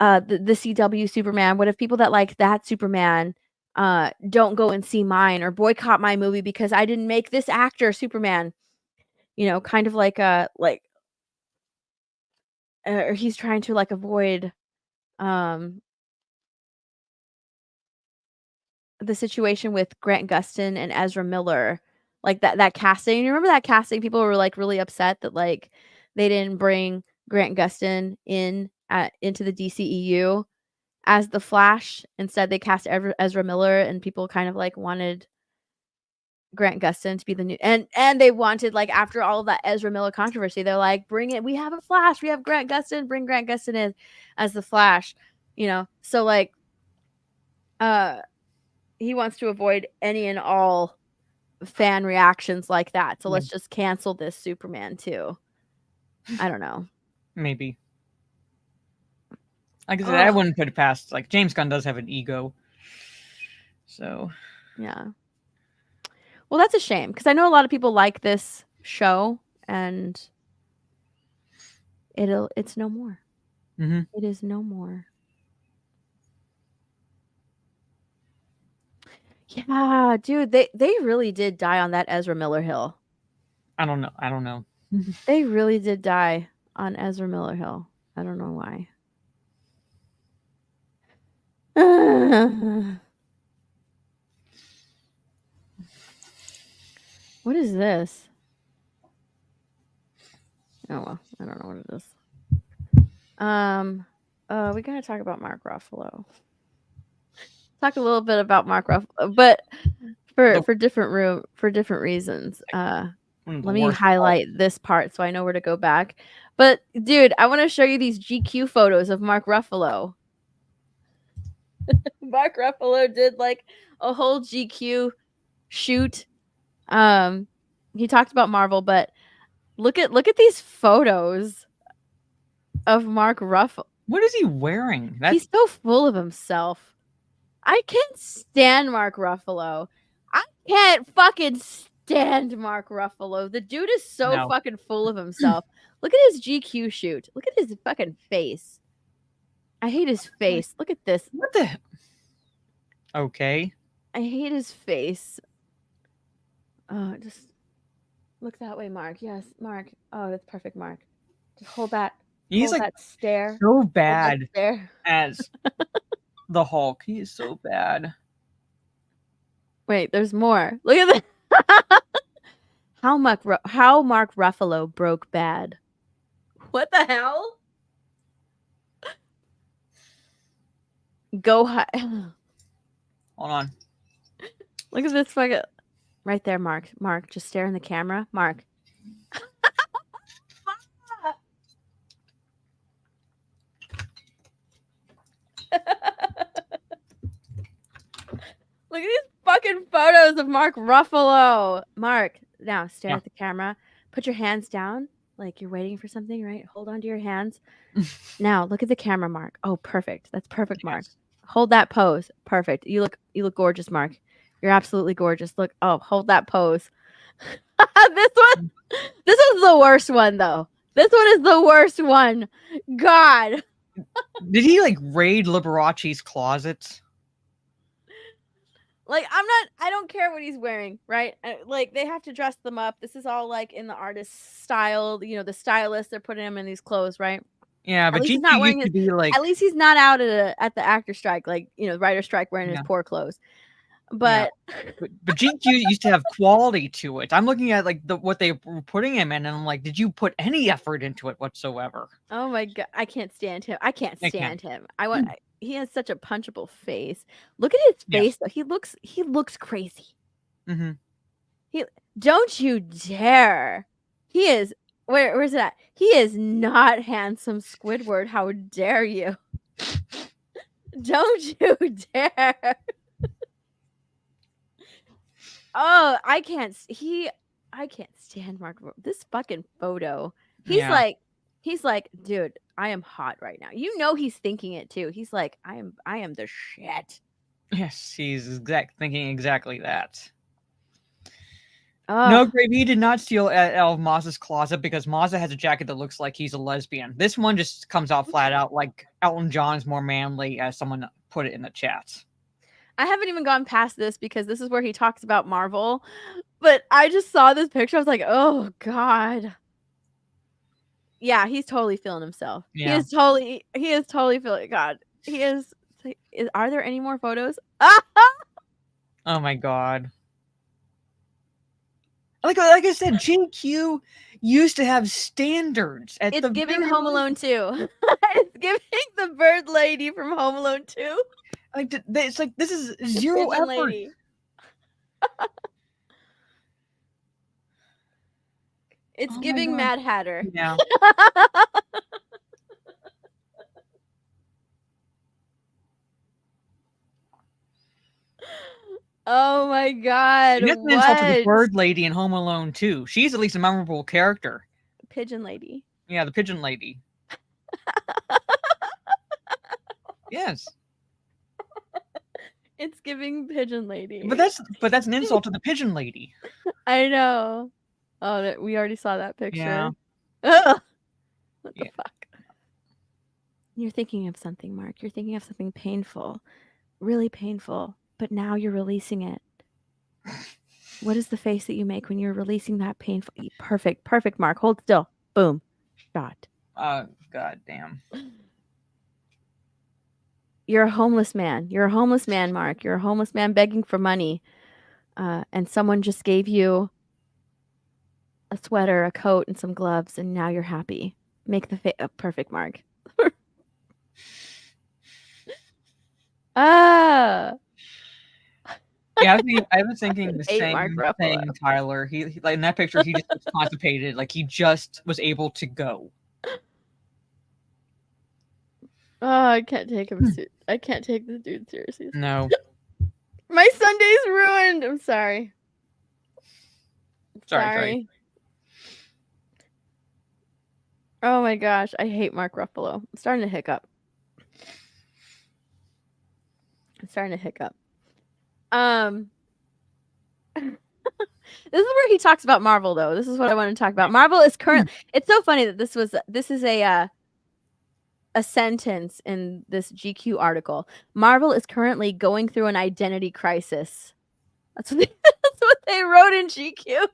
the CW Superman, what if people that like that Superman don't go and see mine or boycott my movie because I didn't make this actor Superman? You know, kind of like or he's trying to like avoid um the situation with Grant Gustin and Ezra Miller, like that casting. You remember that casting? People were like really upset that like they didn't bring Grant Gustin into the DCEU as the Flash. Instead, they cast Ezra Miller, and people kind of like wanted Grant Gustin to be the new and they wanted like after all of that Ezra Miller controversy, they're like, bring it. We have a Flash. We have Grant Gustin. Bring Grant Gustin in as the Flash. You know, so like, he wants to avoid any and all fan reactions like that. So let's just cancel this Superman too. I don't know. Maybe. Like I said, I wouldn't put it past. Like James Gunn does have an ego, so yeah. Well, that's a shame because I know a lot of people like this show, and it's no more. Mm-hmm. It is no more. Yeah, dude, they really did die on that Ezra Miller hill. I don't know. They really did die on Ezra Miller hill. I don't know why. What is this? Oh well, I don't know what it is. We gotta talk about Mark Ruffalo. Talk a little bit about Mark Ruffalo, but for different reasons. Let me highlight this part so I know where to go back. But dude, I want to show you these GQ photos of Mark Ruffalo. Mark Ruffalo did like a whole GQ shoot. He talked about Marvel, but look at these photos of Mark Ruffalo. What is he wearing? He's so full of himself. I can't stand Mark Ruffalo. I can't fucking stand Mark Ruffalo. The dude is so fucking full of himself. Look at his GQ shoot. Look at his fucking face. I hate his face. Look at this. What the? Okay. I hate his face. Just look that way, Mark. Yes, Mark. Oh, that's perfect, Mark. Just hold that. He's hold like that stare. So bad stare. as the Hulk. He is so bad. Wait, there's more. Look at that. How Mark Ruffalo broke bad. What the hell? Go high. Hold on. Look at this fucking right there, Mark. Mark, just stare in the camera. Mark. Look at these fucking photos of Mark Ruffalo. Mark, now stare at the camera. Put your hands down like you're waiting for something, right? Hold on to your hands. Now look at the camera, Mark. Oh, perfect. That's perfect, Mark. Hold that pose. Perfect. You look gorgeous, Mark. You're absolutely gorgeous. Look. Oh, hold that pose. This is the worst one though. This one is the worst one. God. Did he like raid Liberace's closets? Like, I don't care what he's wearing, right? Like, they have to dress them up. This is all like in the artist style, you know, the stylists, they're putting him in these clothes, right? Yeah, but he's not wearing used to be like, at least he's not out at the actor strike, like, you know, writer strike wearing his poor clothes. But GQ used to have quality to it. I'm looking at like what they were putting him in, and I'm like, did you put any effort into it whatsoever? Oh my god, I can't stand him. I can't stand him. He has such a punchable face. Look at his face though. He looks crazy. Mm-hmm. Don't you dare. He is where's it at? He is not handsome, Squidward. How dare you? Don't you dare. Oh, I can't stand Mark. This fucking photo. He's like, dude, I am hot right now. You know he's thinking it too. He's like, I am the shit. Yes, he's thinking exactly that. Oh, No, Gravy did not steal out of Maz's closet because Mazza has a jacket that looks like he's a lesbian. This one just comes out flat out like Elton John's more manly, as someone put it in the chat. I haven't even gone past this because this is where he talks about Marvel. But I just saw this picture. I was like, oh God. Yeah, he's totally feeling himself. Yeah. He is totally feeling God. He is. Are there any more photos? Oh my God. Like I said, GQ used to have standards. It's giving Home Alone 2. It's giving the bird lady from Home Alone 2. Like it's like this is zero effort. Lady. It's giving Mad Hatter. Yeah. Oh my God. And that's an insult to the bird lady in Home Alone 2. She's at least a memorable character. Pigeon lady. Yeah, the pigeon lady. Yes. It's giving pigeon lady. But that's an insult to the pigeon lady. I know. Oh, we already saw that picture. Yeah. Ugh. What the fuck? You're thinking of something, Mark. You're thinking of something painful. Really painful. But now you're releasing it. What is the face that you make when you're releasing that painful? Perfect. Perfect, Mark. Hold still. Boom. Shot. God damn. You're a homeless man. You're a homeless man, Mark. You're a homeless man begging for money. And someone just gave you a sweater, a coat, and some gloves, and now you're happy. Make the face perfect, Mark. Yeah, I was thinking the same thing, Tyler. He like in that picture, he just was constipated, like he just was able to go. Oh, I can't take him. I can't take this dude seriously. No. My Sunday's ruined. I'm sorry. Sorry. Oh my gosh, I hate Mark Ruffalo. I'm starting to hiccup. This is where he talks about Marvel, though. This is what I want to talk about. Marvel is currently. It's so funny that this is a sentence in this GQ article. Marvel is currently going through an identity crisis. That's what they wrote in GQ.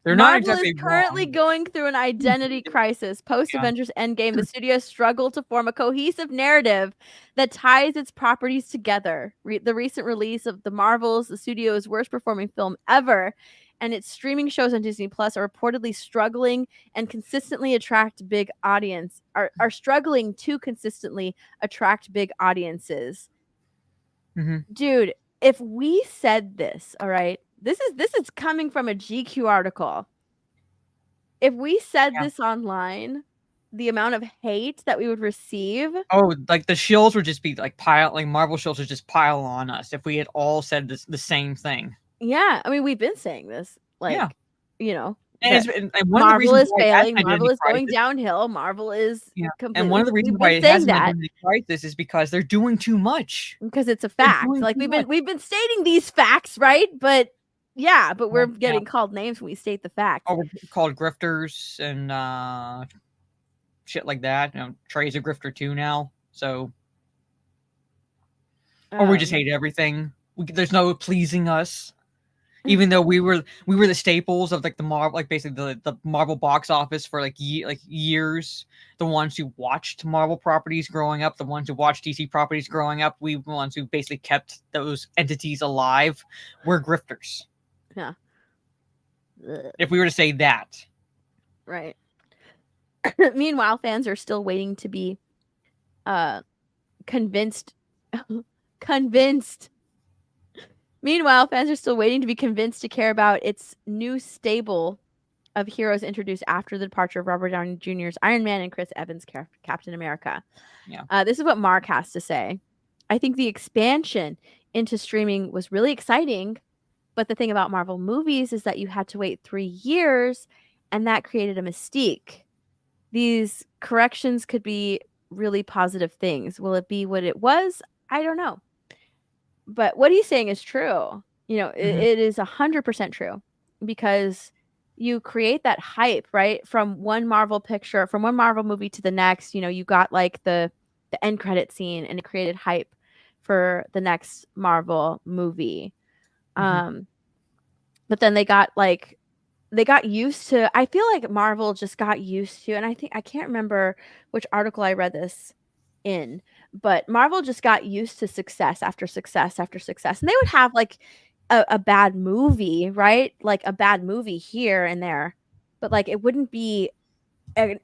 Marvel is currently going through an identity crisis. Post-Avengers Endgame, the studio struggled to form a cohesive narrative that ties its properties together. The recent release of The Marvels, the studio's worst-performing film ever, and its streaming shows on Disney Plus are reportedly struggling and consistently attract big audience. Are struggling to consistently attract big audiences. Mm-hmm. Dude, if we said this, all right. This is coming from a GQ article. If we said this online, the amount of hate that we would receive. Oh, like the shills would just be like Marvel shills would just pile on us if we had all said the same thing. Yeah, I mean we've been saying this, like you know. And Marvel is failing. Marvel is going downhill. Marvel is and one of the reasons why it hasn't been crisis is because they're doing too much. Because it's a fact. Like we've been stating these facts, right? But but we're getting called names when we state the facts. Oh, we're called grifters and shit like that. You know, Trey's a grifter too now. So, or we just hate everything. There's no pleasing us. Even though we were the staples of like the Marvel, like basically the Marvel box office for like years, the ones who watched Marvel properties growing up, the ones who watched DC properties growing up, we were the ones who basically kept those entities alive. We're grifters. Yeah. If we were to say that. Right. Meanwhile, fans are still waiting to be convinced. Meanwhile, fans are still waiting to be convinced to care about its new stable of heroes introduced after the departure of Robert Downey Jr.'s Iron Man and Chris Evans' Captain America. Yeah. This is what Mark has to say. I think the expansion into streaming was really exciting, but the thing about Marvel movies is that you had to wait 3 years, and that created a mystique. these corrections could be really positive things. Will it be what it was? I don't know. But what he's saying is true. You know, it is 100% true, because you create that hype, right? From one Marvel picture, from one Marvel movie to the next, you know, you got like the end credit scene, and it created hype for the next Marvel movie. But then they got used to, I feel like Marvel just got used to, and I can't remember which article I read this in, but Marvel just got used to success after success after success. And they would have like a bad movie, right? Like a bad movie here and there, but like it wouldn't be a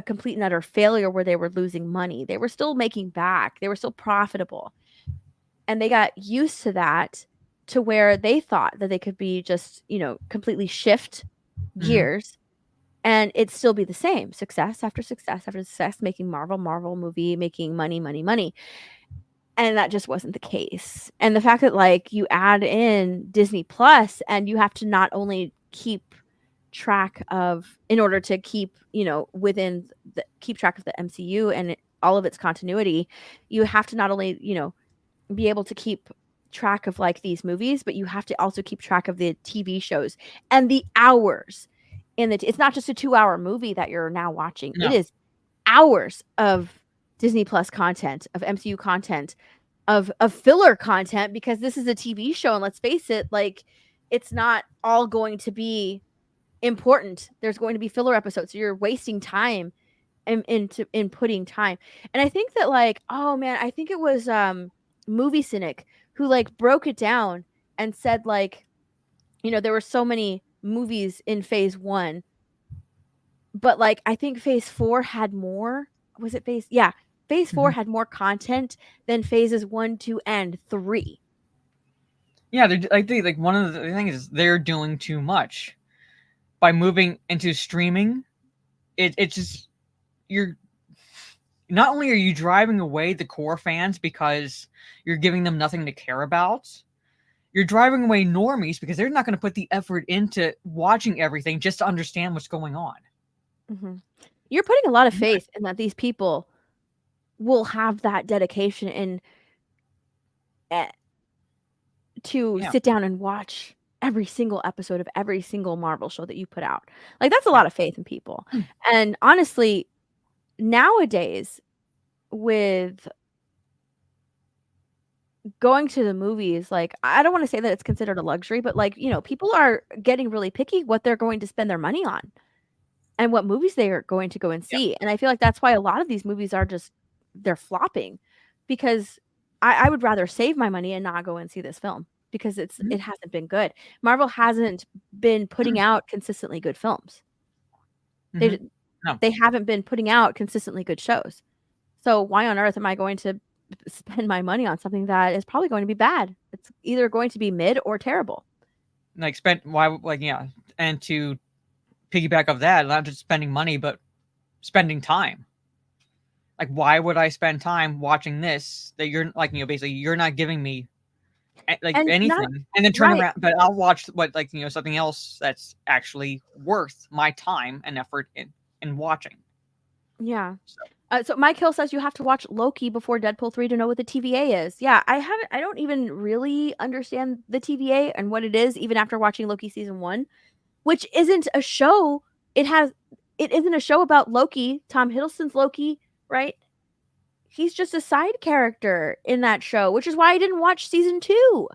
complete and utter failure where they were losing money. They were still making back. They were still profitable. And they got used to that, to where they thought that they could be just, you know, completely shift gears and it'd still be the same, success after success after success, making Marvel movie, making money. And that just wasn't the case. And the fact that like you add in Disney Plus, and you have to not only keep track of, in order to keep, you know, keep track of the MCU and all of its continuity, you have to not only, you know, be able to keep track of like these movies, but you have to also keep track of the TV shows and the hours in it's not just a 2-hour movie that you're now watching. No. It is hours of Disney Plus content, of MCU content, of filler content, because this is a TV show, and let's face it, like it's not all going to be important. There's going to be filler episodes, so you're wasting time in putting time. And I think that like, oh man, I think it was Movie Cynic who like broke it down and said like, you know, there were so many movies in phase 1, but like I think phase 4 had more. Was it phase? Yeah, phase 4 had more content than phases 1, 2, and 3. Yeah, like one of the things is they're doing too much by moving into streaming. It's just, you're not only are you driving away the core fans because you're giving them nothing to care about, you're driving away normies because they're not going to put the effort into watching everything just to understand what's going on. You're putting a lot of faith in that these people will have that dedication and to sit down and watch every single episode of every single Marvel show that you put out. Like that's a lot of faith in people. And honestly, nowadays, with going to the movies, like I don't want to say that it's considered a luxury, but like, you know, people are getting really picky what they're going to spend their money on and what movies they are going to go and see. And I feel like that's why a lot of these movies are just, they're flopping, because I would rather save my money and not go and see this film, because it hasn't been good. Marvel hasn't been putting out consistently good films. They haven't been putting out consistently good shows. So why on earth am I going to spend my money on something that is probably going to be bad? It's either going to be mid or terrible. And to piggyback off that, not just spending money, but spending time. Like, why would I spend time watching this that you're like, you know, basically you're not giving me like anything, and then turn around, but I'll watch what, like, you know, something else that's actually worth my time and effort in watching. Yeah. So Mike Hill says you have to watch Loki before Deadpool 3 to know what the TVA is. Yeah, I don't even really understand the TVA and what it is, even after watching Loki season 1, which isn't a show. It isn't a show about Loki. Tom Hiddleston's Loki, right? He's just a side character in that show, which is why I didn't watch season 2.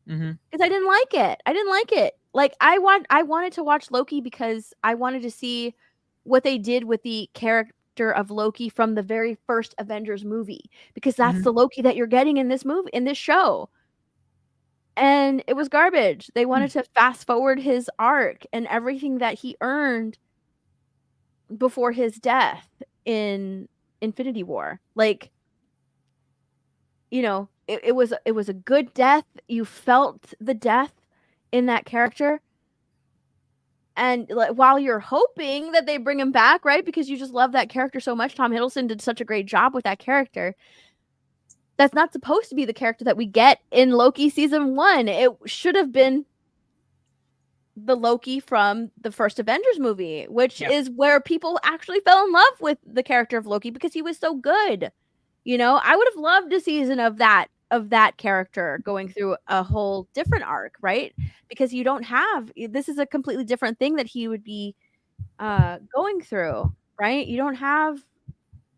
Because I didn't like it. Like I wanted to watch Loki because I wanted to see what they did with the character of Loki from the very first Avengers movie, because that's the Loki that you're getting in this movie, in this show. And it was garbage. They wanted to fast forward his arc and everything that he earned before his death in Infinity War. Like, you know, it was a good death. You felt the death in that character. And like, while you're hoping that they bring him back, right? Because you just love that character so much. Tom Hiddleston did such a great job with that character. That's not supposed to be the character that we get in Loki season 1. It should have been the Loki from the first Avengers movie, which Yeah. is where people actually fell in love with the character of Loki because he was so good. You know, I would have loved a season of that character going through a whole different arc, right? Because you don't have this is a completely different thing that he would be going through, right? You don't have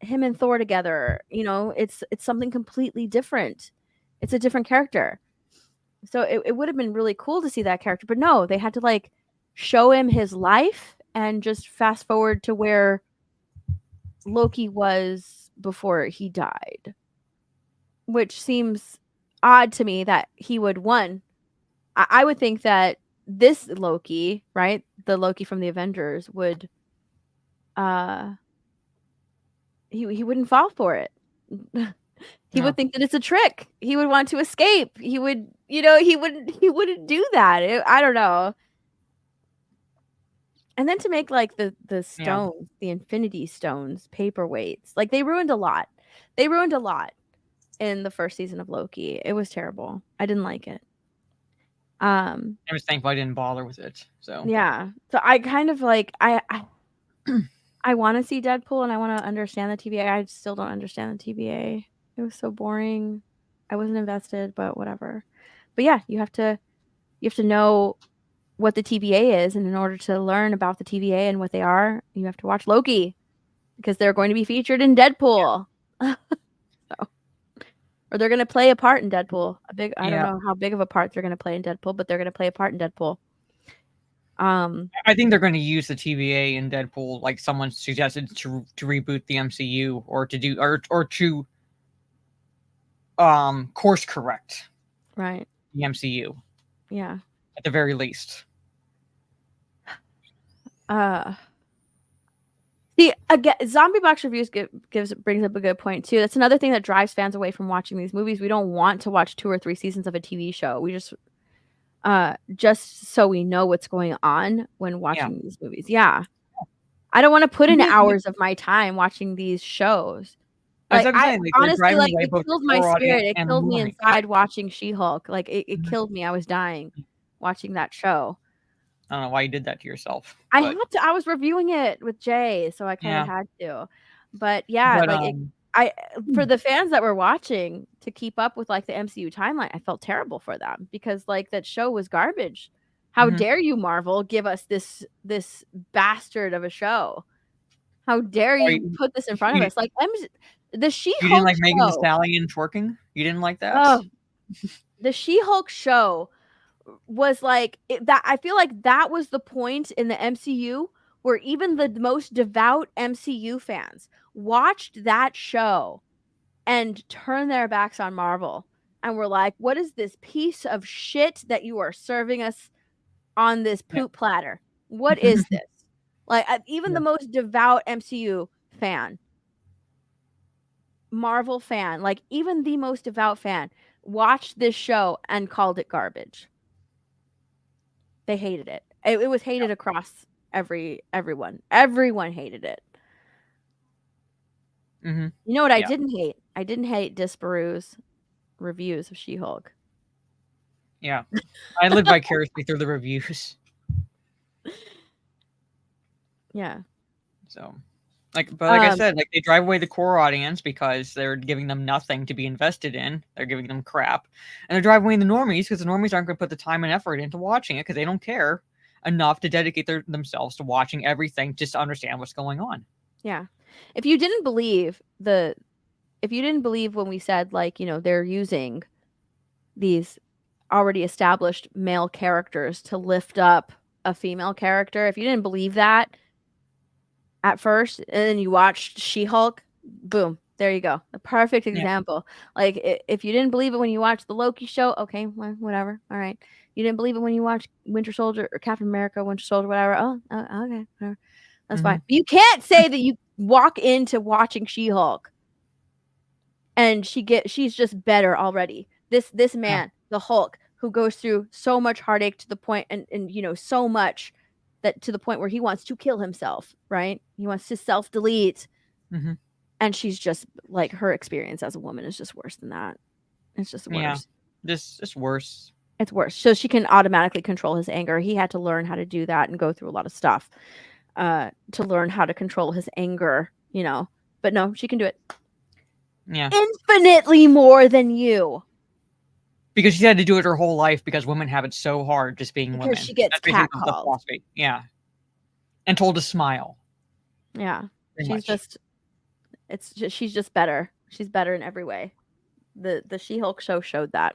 him and Thor together. You know, it's something completely different. It's a different character. So it would have been really cool to see that character, but no, they had to like show him his life and just fast forward to where Loki was before he died. Which seems odd to me that he would one. I would think that this Loki, right? The Loki from the Avengers would uh he wouldn't fall for it. He No. would think that it's a trick. He would want to escape. He would, he wouldn't do that. I don't know. And then to make like the stones, the Infinity Stones, paperweights, like they ruined a lot. They ruined a lot in the first season of Loki. It was terrible. I didn't like it. I was thankful I didn't bother with it. So Yeah. So I kind of like I want to see Deadpool and I want to understand the TVA. I still don't understand the TVA. It was so boring. I wasn't invested, but whatever. But yeah, you have to know what the TVA is, and in order to learn about the TVA and what they are, you have to watch Loki because they're going to be featured in Deadpool. So, or they're going to play a part in Deadpool. I don't know how big of a part they're going to play in Deadpool, but they're going to play a part in Deadpool. I think they're going to use the TVA in Deadpool, like someone suggested to reboot the MCU or to do or to course correct right the MCU. Yeah. At the very least. See, again, Zombie Box Reviews brings up a good point too. That's another thing that drives fans away from watching these movies. We don't want to watch 2 or 3 seasons of a TV show. We just so we know what's going on when watching these movies. Yeah. I don't want to put in hours of my time watching these shows. Like, I honestly, like, it killed my spirit. It killed me inside watching She-Hulk. Like, it killed me. I was dying watching that show. I don't know why you did that to yourself. I had to. I was reviewing it with Jay, so I kind of had to. But yeah, like for the fans that were watching to keep up with like the MCU timeline, I felt terrible for them because like that show was garbage. How dare you, Marvel, give us this bastard of a show? How dare you put this in front of us? Like the She-Hulk. You didn't like show, Megan Thee Stallion twerking? You didn't like that? Oh, the She-Hulk show was like that. I feel like that was the point in the MCU where even the most devout MCU fans watched that show and turned their backs on Marvel and were like, what is this piece of shit that you are serving us on this poop platter? What is this? Like, even the most devout MCU fan, Marvel fan, like even the most devout fan watched this show and called it garbage. They hated it. It was hated across everyone. Everyone hated it. Mm-hmm. You know what I didn't hate? I didn't hate Disparu's reviews of She-Hulk. Yeah. I live vicariously through the reviews. Yeah. So, like I said, like they drive away the core audience because they're giving them nothing to be invested in. They're giving them crap, and they're driving away the normies because the normies aren't going to put the time and effort into watching it because they don't care enough to dedicate themselves to watching everything just to understand what's going on. Yeah. If you didn't believe when we said like, they're using these already established male characters to lift up a female character, if you didn't believe that at first and then you watched She-Hulk, boom, there you go. The perfect example. Like if you didn't believe it when you watched the Loki show, okay, well, whatever. All right. You didn't believe it when you watched Winter Soldier or Captain America, Winter Soldier, whatever. Oh, okay, whatever. That's fine. You can't say that you walk into watching She-Hulk and she's just better already. This man, the Hulk, who goes through so much heartache to the point and so much that to the point where he wants to kill himself, right? He wants to self-delete. And she's just like, her experience as a woman is just worse than that. It's just worse. Yeah, just worse. It's worse. So she can automatically control his anger. He had to learn how to do that and go through a lot of stuff to learn how to control his anger, you know. But no, she can do it. Yeah. Infinitely more than you. Because she had to do it her whole life because women have it so hard just being Because women. she gets That's basically the catcalled. philosophy. Yeah. And told to smile. Yeah. Pretty much. She's just better. She's better in every way. The She-Hulk show showed that.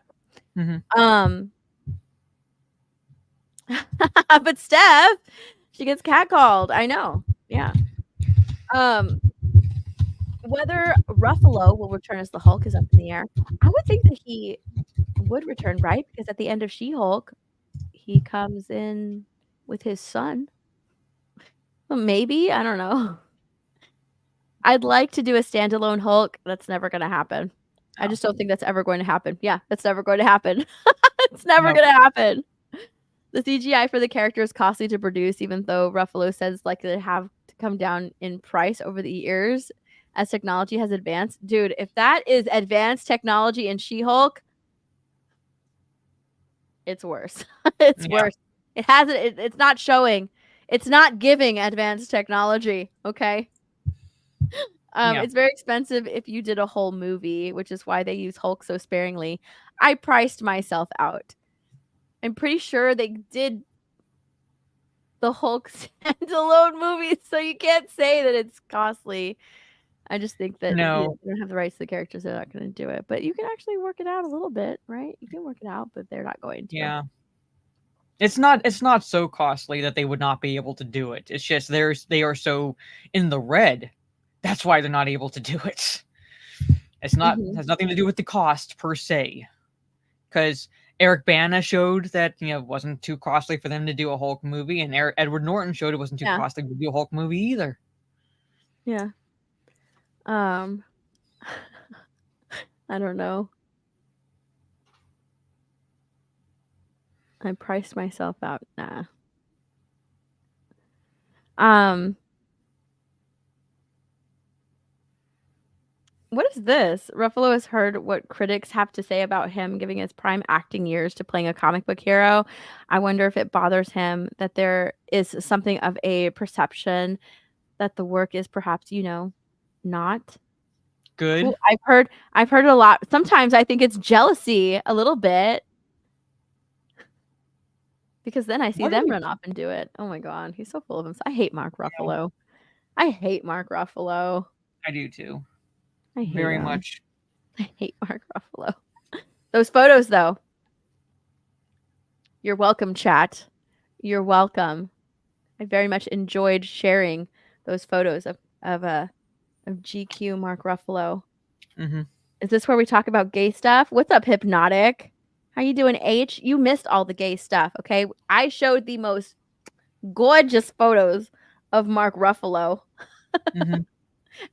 Mhm. But Steph, she gets catcalled. I know. Yeah. Whether Ruffalo will return as the Hulk is up in the air. I would think that he would return, right? Because at the end of She-Hulk, he comes in with his son. Well, maybe, I don't know. I'd like to do a standalone Hulk. That's never gonna happen. I just don't think that's ever going to happen. Yeah, that's never going to happen. It's never gonna happen. The CGI for the character is costly to produce, even though Ruffalo says like they have to come down in price over the years as technology has advanced. Dude, if that is advanced technology in She-Hulk, it's worse. It's worse. It hasn't. It's not showing. It's not giving advanced technology. Okay. It's very expensive if you did a whole movie, which is why they use Hulk so sparingly. I priced myself out. I'm pretty sure they did the Hulk standalone movie, so you can't say that it's costly. I just think that No. they don't have the rights to the characters. They're not going to do it. But you can actually work it out a little bit, right? You can work it out, but they're not going to. Yeah. It's not so costly that they would not be able to do it. It's just they are so in the red. That's why they're not able to do it. It's not has nothing to do with the cost per se. Because Eric Bana showed that it wasn't too costly for them to do a Hulk movie, and Edward Norton showed it wasn't too costly to do a Hulk movie either. Yeah. I don't know. I priced myself out. Nah. What is this? Ruffalo has heard what critics have to say about him giving his prime acting years to playing a comic book hero. I wonder if it bothers him that there is something of a perception that the work is perhaps, not good. Cool. I've heard a lot. Sometimes I think it's jealousy a little bit. Because then I see them run off and do it. Oh my god, he's so full of himself. I hate Mark Ruffalo. I hate Mark Ruffalo. I do too. I hate very him. much. I hate Mark Ruffalo. Those photos, though. You're welcome, chat. You're welcome. I very much enjoyed sharing those photos of GQ Mark Ruffalo. Is this where we talk about gay stuff? What's up, Hypnotic? How you doing, H? You missed all the gay stuff, okay? I showed the most gorgeous photos of Mark Ruffalo.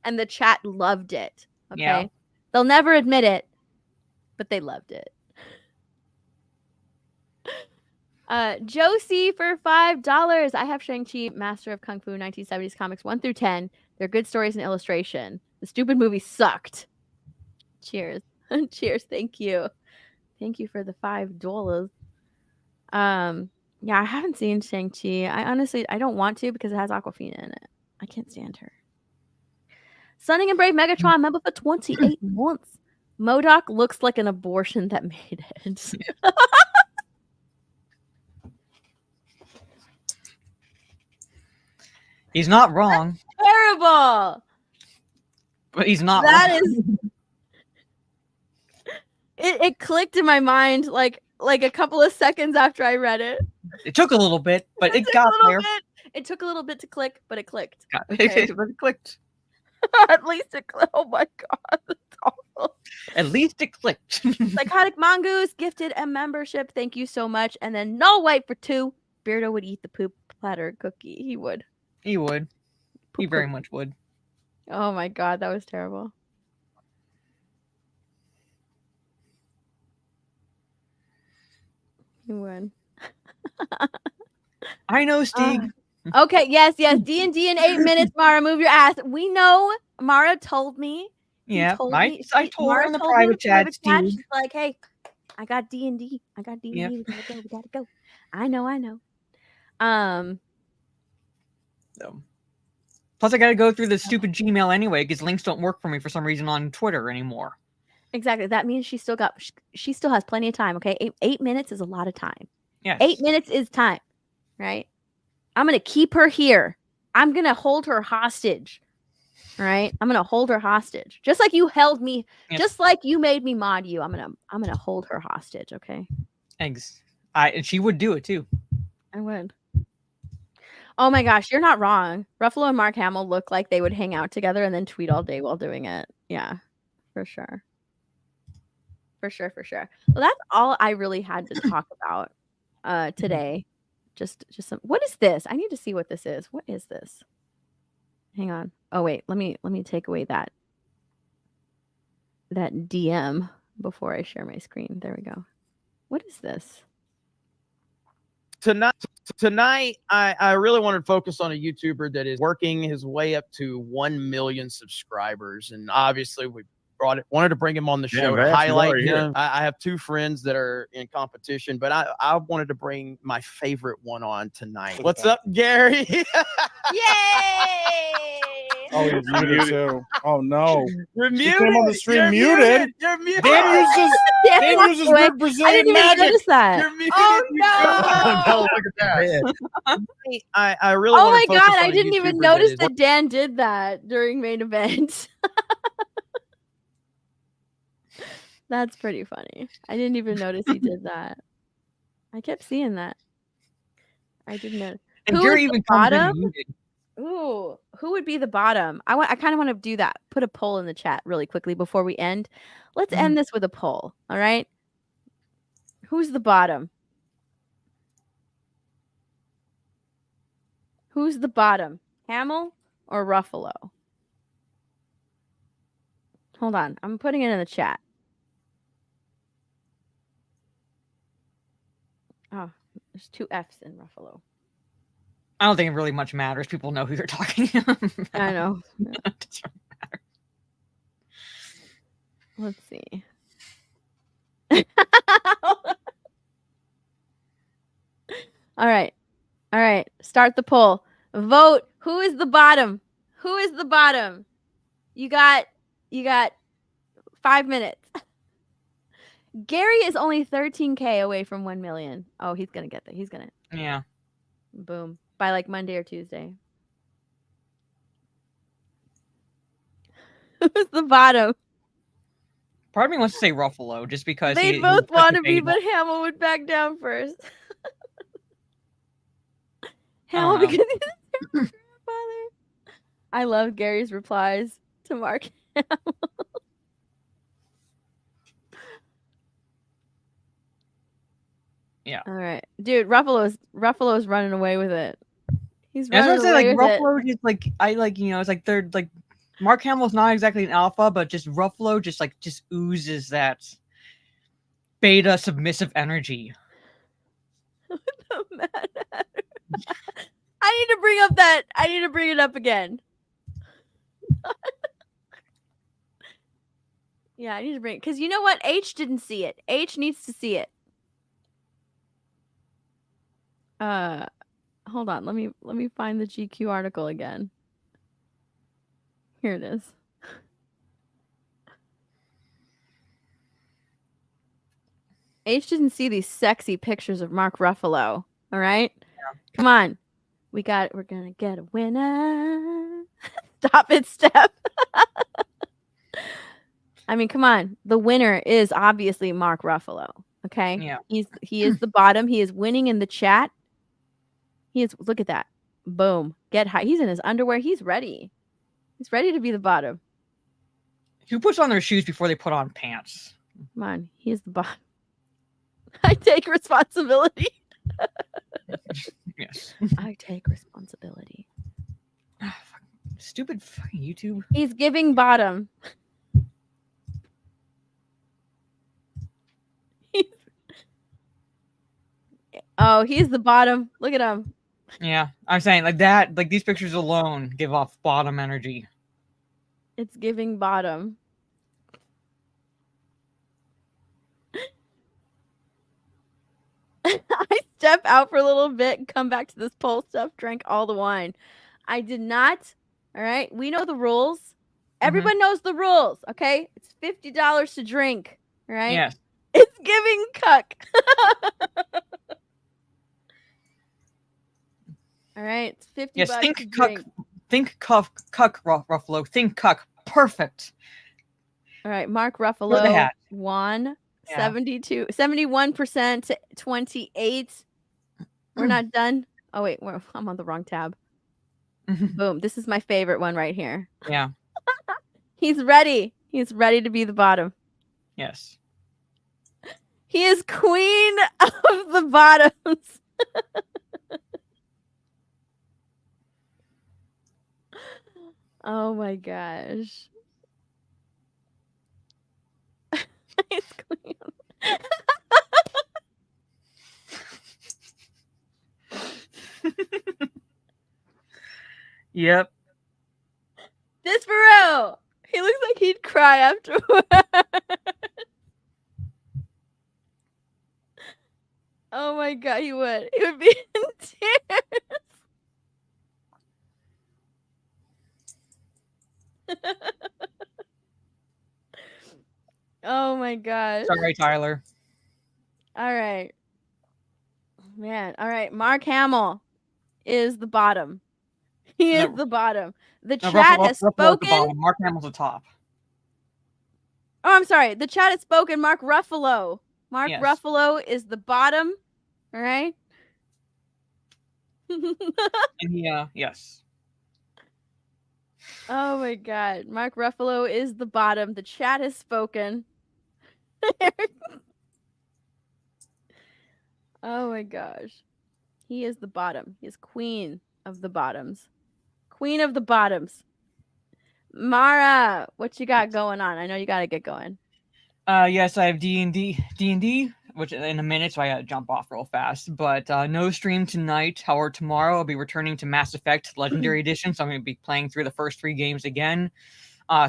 And the chat loved it, okay? Yeah. They'll never admit it, but they loved it. Josie for $5. I have Shang-Chi, Master of Kung Fu 1970s comics 1 through 10. They're good stories and illustration. The stupid movie sucked. Cheers. Cheers. Thank you. Thank you for the $5. Yeah, I haven't seen Shang-Chi. I don't want to because it has Awkwafina in it. I can't stand her. Sunning and Brave Megatron member for 28 months. MODOK looks like an abortion that made it. He's not wrong. That's terrible. But he's not That wrong. It clicked in my mind like a couple of seconds after I read it. It took a little bit, but it got there. It took a little bit to click, but it clicked. Okay. But it clicked. At least it clicked. Oh my god, that's awful. At least it clicked. Psychotic Mongoose gifted a membership. Thank you so much. And then no wait for 2. Beardo would eat the poop platter cookie. He would. He would. He very much would. Oh my god, that was terrible. He would. I know, Steve. Okay, yes. D&D in 8 minutes, Mara. Move your ass. We know. Mara told me. Yeah, I told her in the private chat, Steve. She's like, hey, I got D&D. I got D&D. Yep. We gotta go. I know. So. Plus, I got to go through the stupid Gmail anyway because links don't work for me for some reason on Twitter anymore. Exactly. That means she still has plenty of time. Okay, 8 minutes is a lot of time. Yes. 8 minutes is time, right? I'm gonna keep her here. I'm gonna hold her hostage. Right? I'm gonna hold her hostage, just like you held me. Yes. Just like you made me mod you. I'm gonna hold her hostage. Okay. Eggs. And she would do it too. I would. Oh my gosh, you're not wrong. Ruffalo and Mark Hamill look like they would hang out together and then tweet all day while doing it. Yeah, for sure. For sure. Well, that's all I really had to talk about today. Just some. What is this? I need to see what this is. What is this? Hang on. Oh wait, let me take away that DM before I share my screen. There we go. What is this? Tonight, I really wanted to focus on a YouTuber that is working his way up to 1 million subscribers, and obviously we wanted to bring him on the show to highlight him. I have 2 friends that are in competition, but I wanted to bring my favorite one on tonight. What's up, Gary? Yay! Oh, he's muted too. Oh no. You're He muted. came on the stream You're muted. You're muted. Dan uses weird I Brazilian didn't even magic. notice that. You're muted. Oh You no! go. Look at that. I really Oh wanted my to focus god, on I a didn't even YouTuber notice is- that Dan did that during main event. That's pretty funny. I didn't even notice he did that. I kept seeing that. I didn't know. And Who Gary is the even comes in bottom? muted. Ooh, who would be the bottom? I kind of want to do that. Put a poll in the chat really quickly before we end. Let's end this with a poll. All right. Who's the bottom? Who's the bottom? Hamill or Ruffalo? Hold on. I'm putting it in the chat. Oh, there's 2 F's in Ruffalo. I don't think it really much matters. People know who you're talking about. I know. It doesn't matter. Let's see. All right. Start the poll. Vote. Who is the bottom? Who is the bottom? You got 5 minutes. Gary is only 13K away from 1 million. Oh, he's gonna get there. He's gonna Yeah. boom by like Monday or Tuesday. Who's the bottom? Part of me wants to say Ruffalo just because They he both was such want a to be, beta. but Hamill would back down first. I Hamill don't know. because he's his grandfather. I love Gary's replies to Mark Hamill. Yeah. All right, dude. Ruffalo's running away with it. He's I was running gonna say away like with it. Ruffalo just like it's like they're like Mark Hamill's not exactly an alpha, but just Ruffalo just oozes that beta submissive energy. The Mad Hatter. I need to bring up that. I need to bring it up again. Yeah, I need to bring it because you know what? H didn't see it. H needs to see it. Hold on. Let me find the GQ article again. Here it is. H didn't see these sexy pictures of Mark Ruffalo. All right, come on. We're gonna get a winner. Stop it, Steph. I mean, come on. The winner is obviously Mark Ruffalo. Okay. Yeah. He is the bottom. He is winning in the chat. Look at that. Boom. Get high. He's in his underwear. He's ready. He's ready to be the bottom. Who puts on their shoes before they put on pants? Come on. He is the bottom. I take responsibility. Yes. I take responsibility. Stupid fucking YouTube. He's giving bottom. Oh, he's the bottom. Look at him. Yeah, I'm saying like that. Like these pictures alone give off bottom energy. It's giving bottom. I step out for a little bit and come back to this pole stuff, drank all the wine. I did not. All right. We know the rules. Everyone knows the rules. Okay. It's $50 to drink. All right. Yes. It's giving cuck. All right. It's 50 Yes. bucks Think to cuck. drink. Think cuck. Ruffalo. Think cuck. Perfect. All right. Mark For the Ruffalo hat. won Yeah. 71% to 28. We're not done. Oh, wait. I'm on the wrong tab. Boom. This is my favorite one right here. Yeah. He's ready. He's ready to be the bottom. Yes. He is queen of the bottoms. Oh my gosh. He's queen. Yep. Disparu! He looks like he'd cry afterwards. Oh my god, he would. He would be in tears. Oh my gosh. Sorry, Tyler. All right. Man. All right. Mark Hamill is the bottom. He is the bottom. The chat has spoken. Mark Hamill's the top. Oh, I'm sorry. The chat has spoken. Mark Ruffalo. Mark Yes. Ruffalo is the bottom. All right. And yes. Oh my god. Mark Ruffalo is the bottom. The chat has spoken. Oh my gosh. He is the bottom. He is queen of the bottoms. Queen of the bottoms. Mara, what you got going on? I know you got to get going. Yes, I have D&D, which in a minute, so I gotta jump off real fast. But no stream tonight. However, tomorrow I'll be returning to Mass Effect Legendary Edition, so I'm going to be playing through the first 3 games again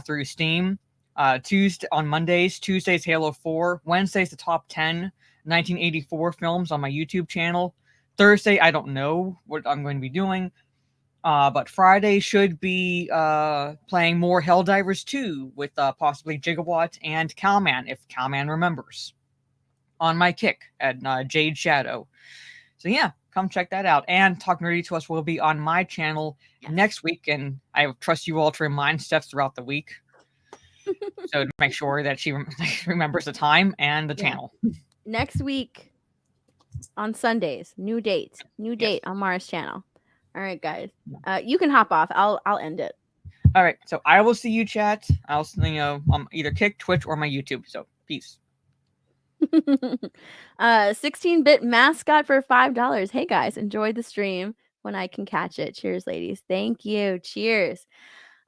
through Steam. On Mondays, Tuesdays Halo 4, Wednesdays the top 10 1984 films on my YouTube channel. Thursday, I don't know what I'm going to be doing. But Friday should be playing more Helldivers 2 with possibly Gigawatt and Calman, if Calman remembers, on my kick at Jade Shadow. So yeah, come check that out. And Talk Nerdy to Us will be on my channel next week, and I trust you all to remind Steph throughout the week. So to make sure that she remembers the time and the channel. Next week on Sundays, new date on Mara's channel. All right, guys. You can hop off. I'll end it. All right. So I will see you, chat. I'll on either Kick, Twitch, or my YouTube. So peace. 16-bit mascot for $5. Hey guys, enjoy the stream when I can catch it. Cheers, ladies. Thank you. Cheers.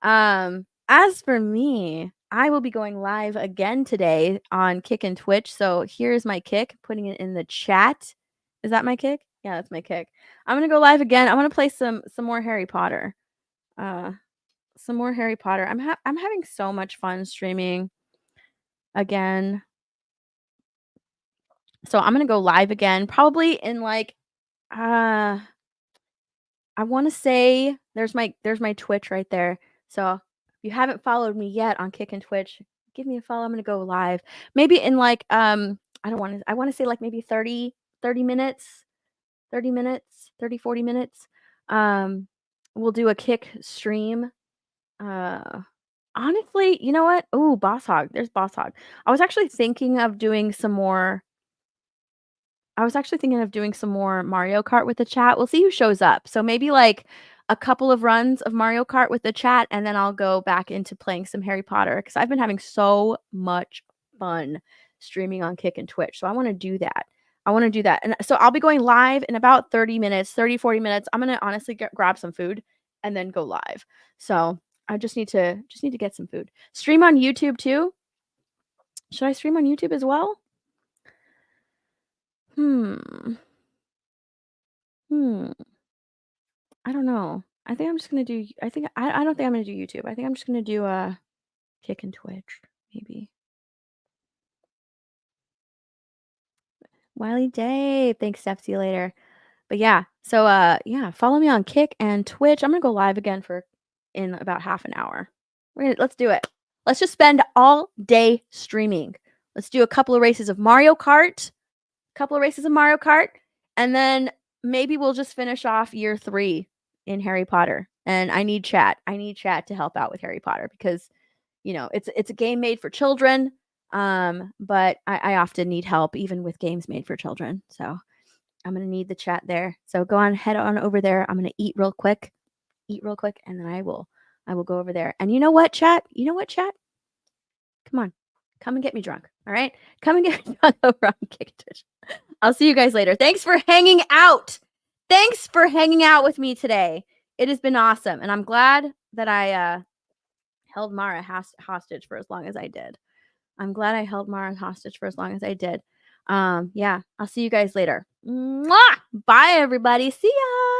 As for me, I will be going live again today on Kick and Twitch. So here's my kick, putting it in the chat. Is that my kick? Yeah, that's my kick. I'm gonna go live again. I want to play some more Harry Potter. Some more Harry Potter. I'm having so much fun streaming again. So I'm gonna go live again, probably in like I want to say there's my Twitch right there. So if you haven't followed me yet on Kick and Twitch, give me a follow. I'm gonna go live. Maybe in like I want to say like maybe 30 minutes, 30 minutes, 30, 40 minutes. We'll do a Kick stream. Honestly, you know what? Oh, Boss Hog. There's Boss Hog. I was actually thinking of doing some more Mario Kart with the chat. We'll see who shows up. So maybe like a couple of runs of Mario Kart with the chat, and then I'll go back into playing some Harry Potter because I've been having so much fun streaming on Kick and Twitch. So I want to do that. And so I'll be going live in about 30 minutes, 30, 40 minutes. I'm going to honestly grab some food and then go live. So I just need to get some food. Stream on YouTube too. Should I stream on YouTube as well? I don't know. I think I'm just gonna do. I don't think I'm gonna do YouTube. I think I'm just gonna do Kick and Twitch, maybe. Wiley Dave. Thanks, Steph. See you later. But yeah, so yeah, follow me on Kick and Twitch. I'm gonna go live again in about half an hour. Let's do it. Let's just spend all day streaming. Let's do a couple of races of Mario Kart, and then maybe we'll just finish off year 3 in Harry Potter. And I need chat. To help out with Harry Potter because, you know, it's a game made for children. But I often need help even with games made for children. So I'm gonna need the chat there. So head on over there. I'm gonna eat real quick, and then I will go over there. And you know what, chat? Come on, come and get me drunk. All right, come and get me drunk over on Kick Twitch. I'll see you guys later. Thanks for hanging out. Thanks for hanging out with me today. It has been awesome, and I'm glad that I held Mara hostage for as long as I did. Yeah, I'll see you guys later. Mwah! Bye, everybody. See ya.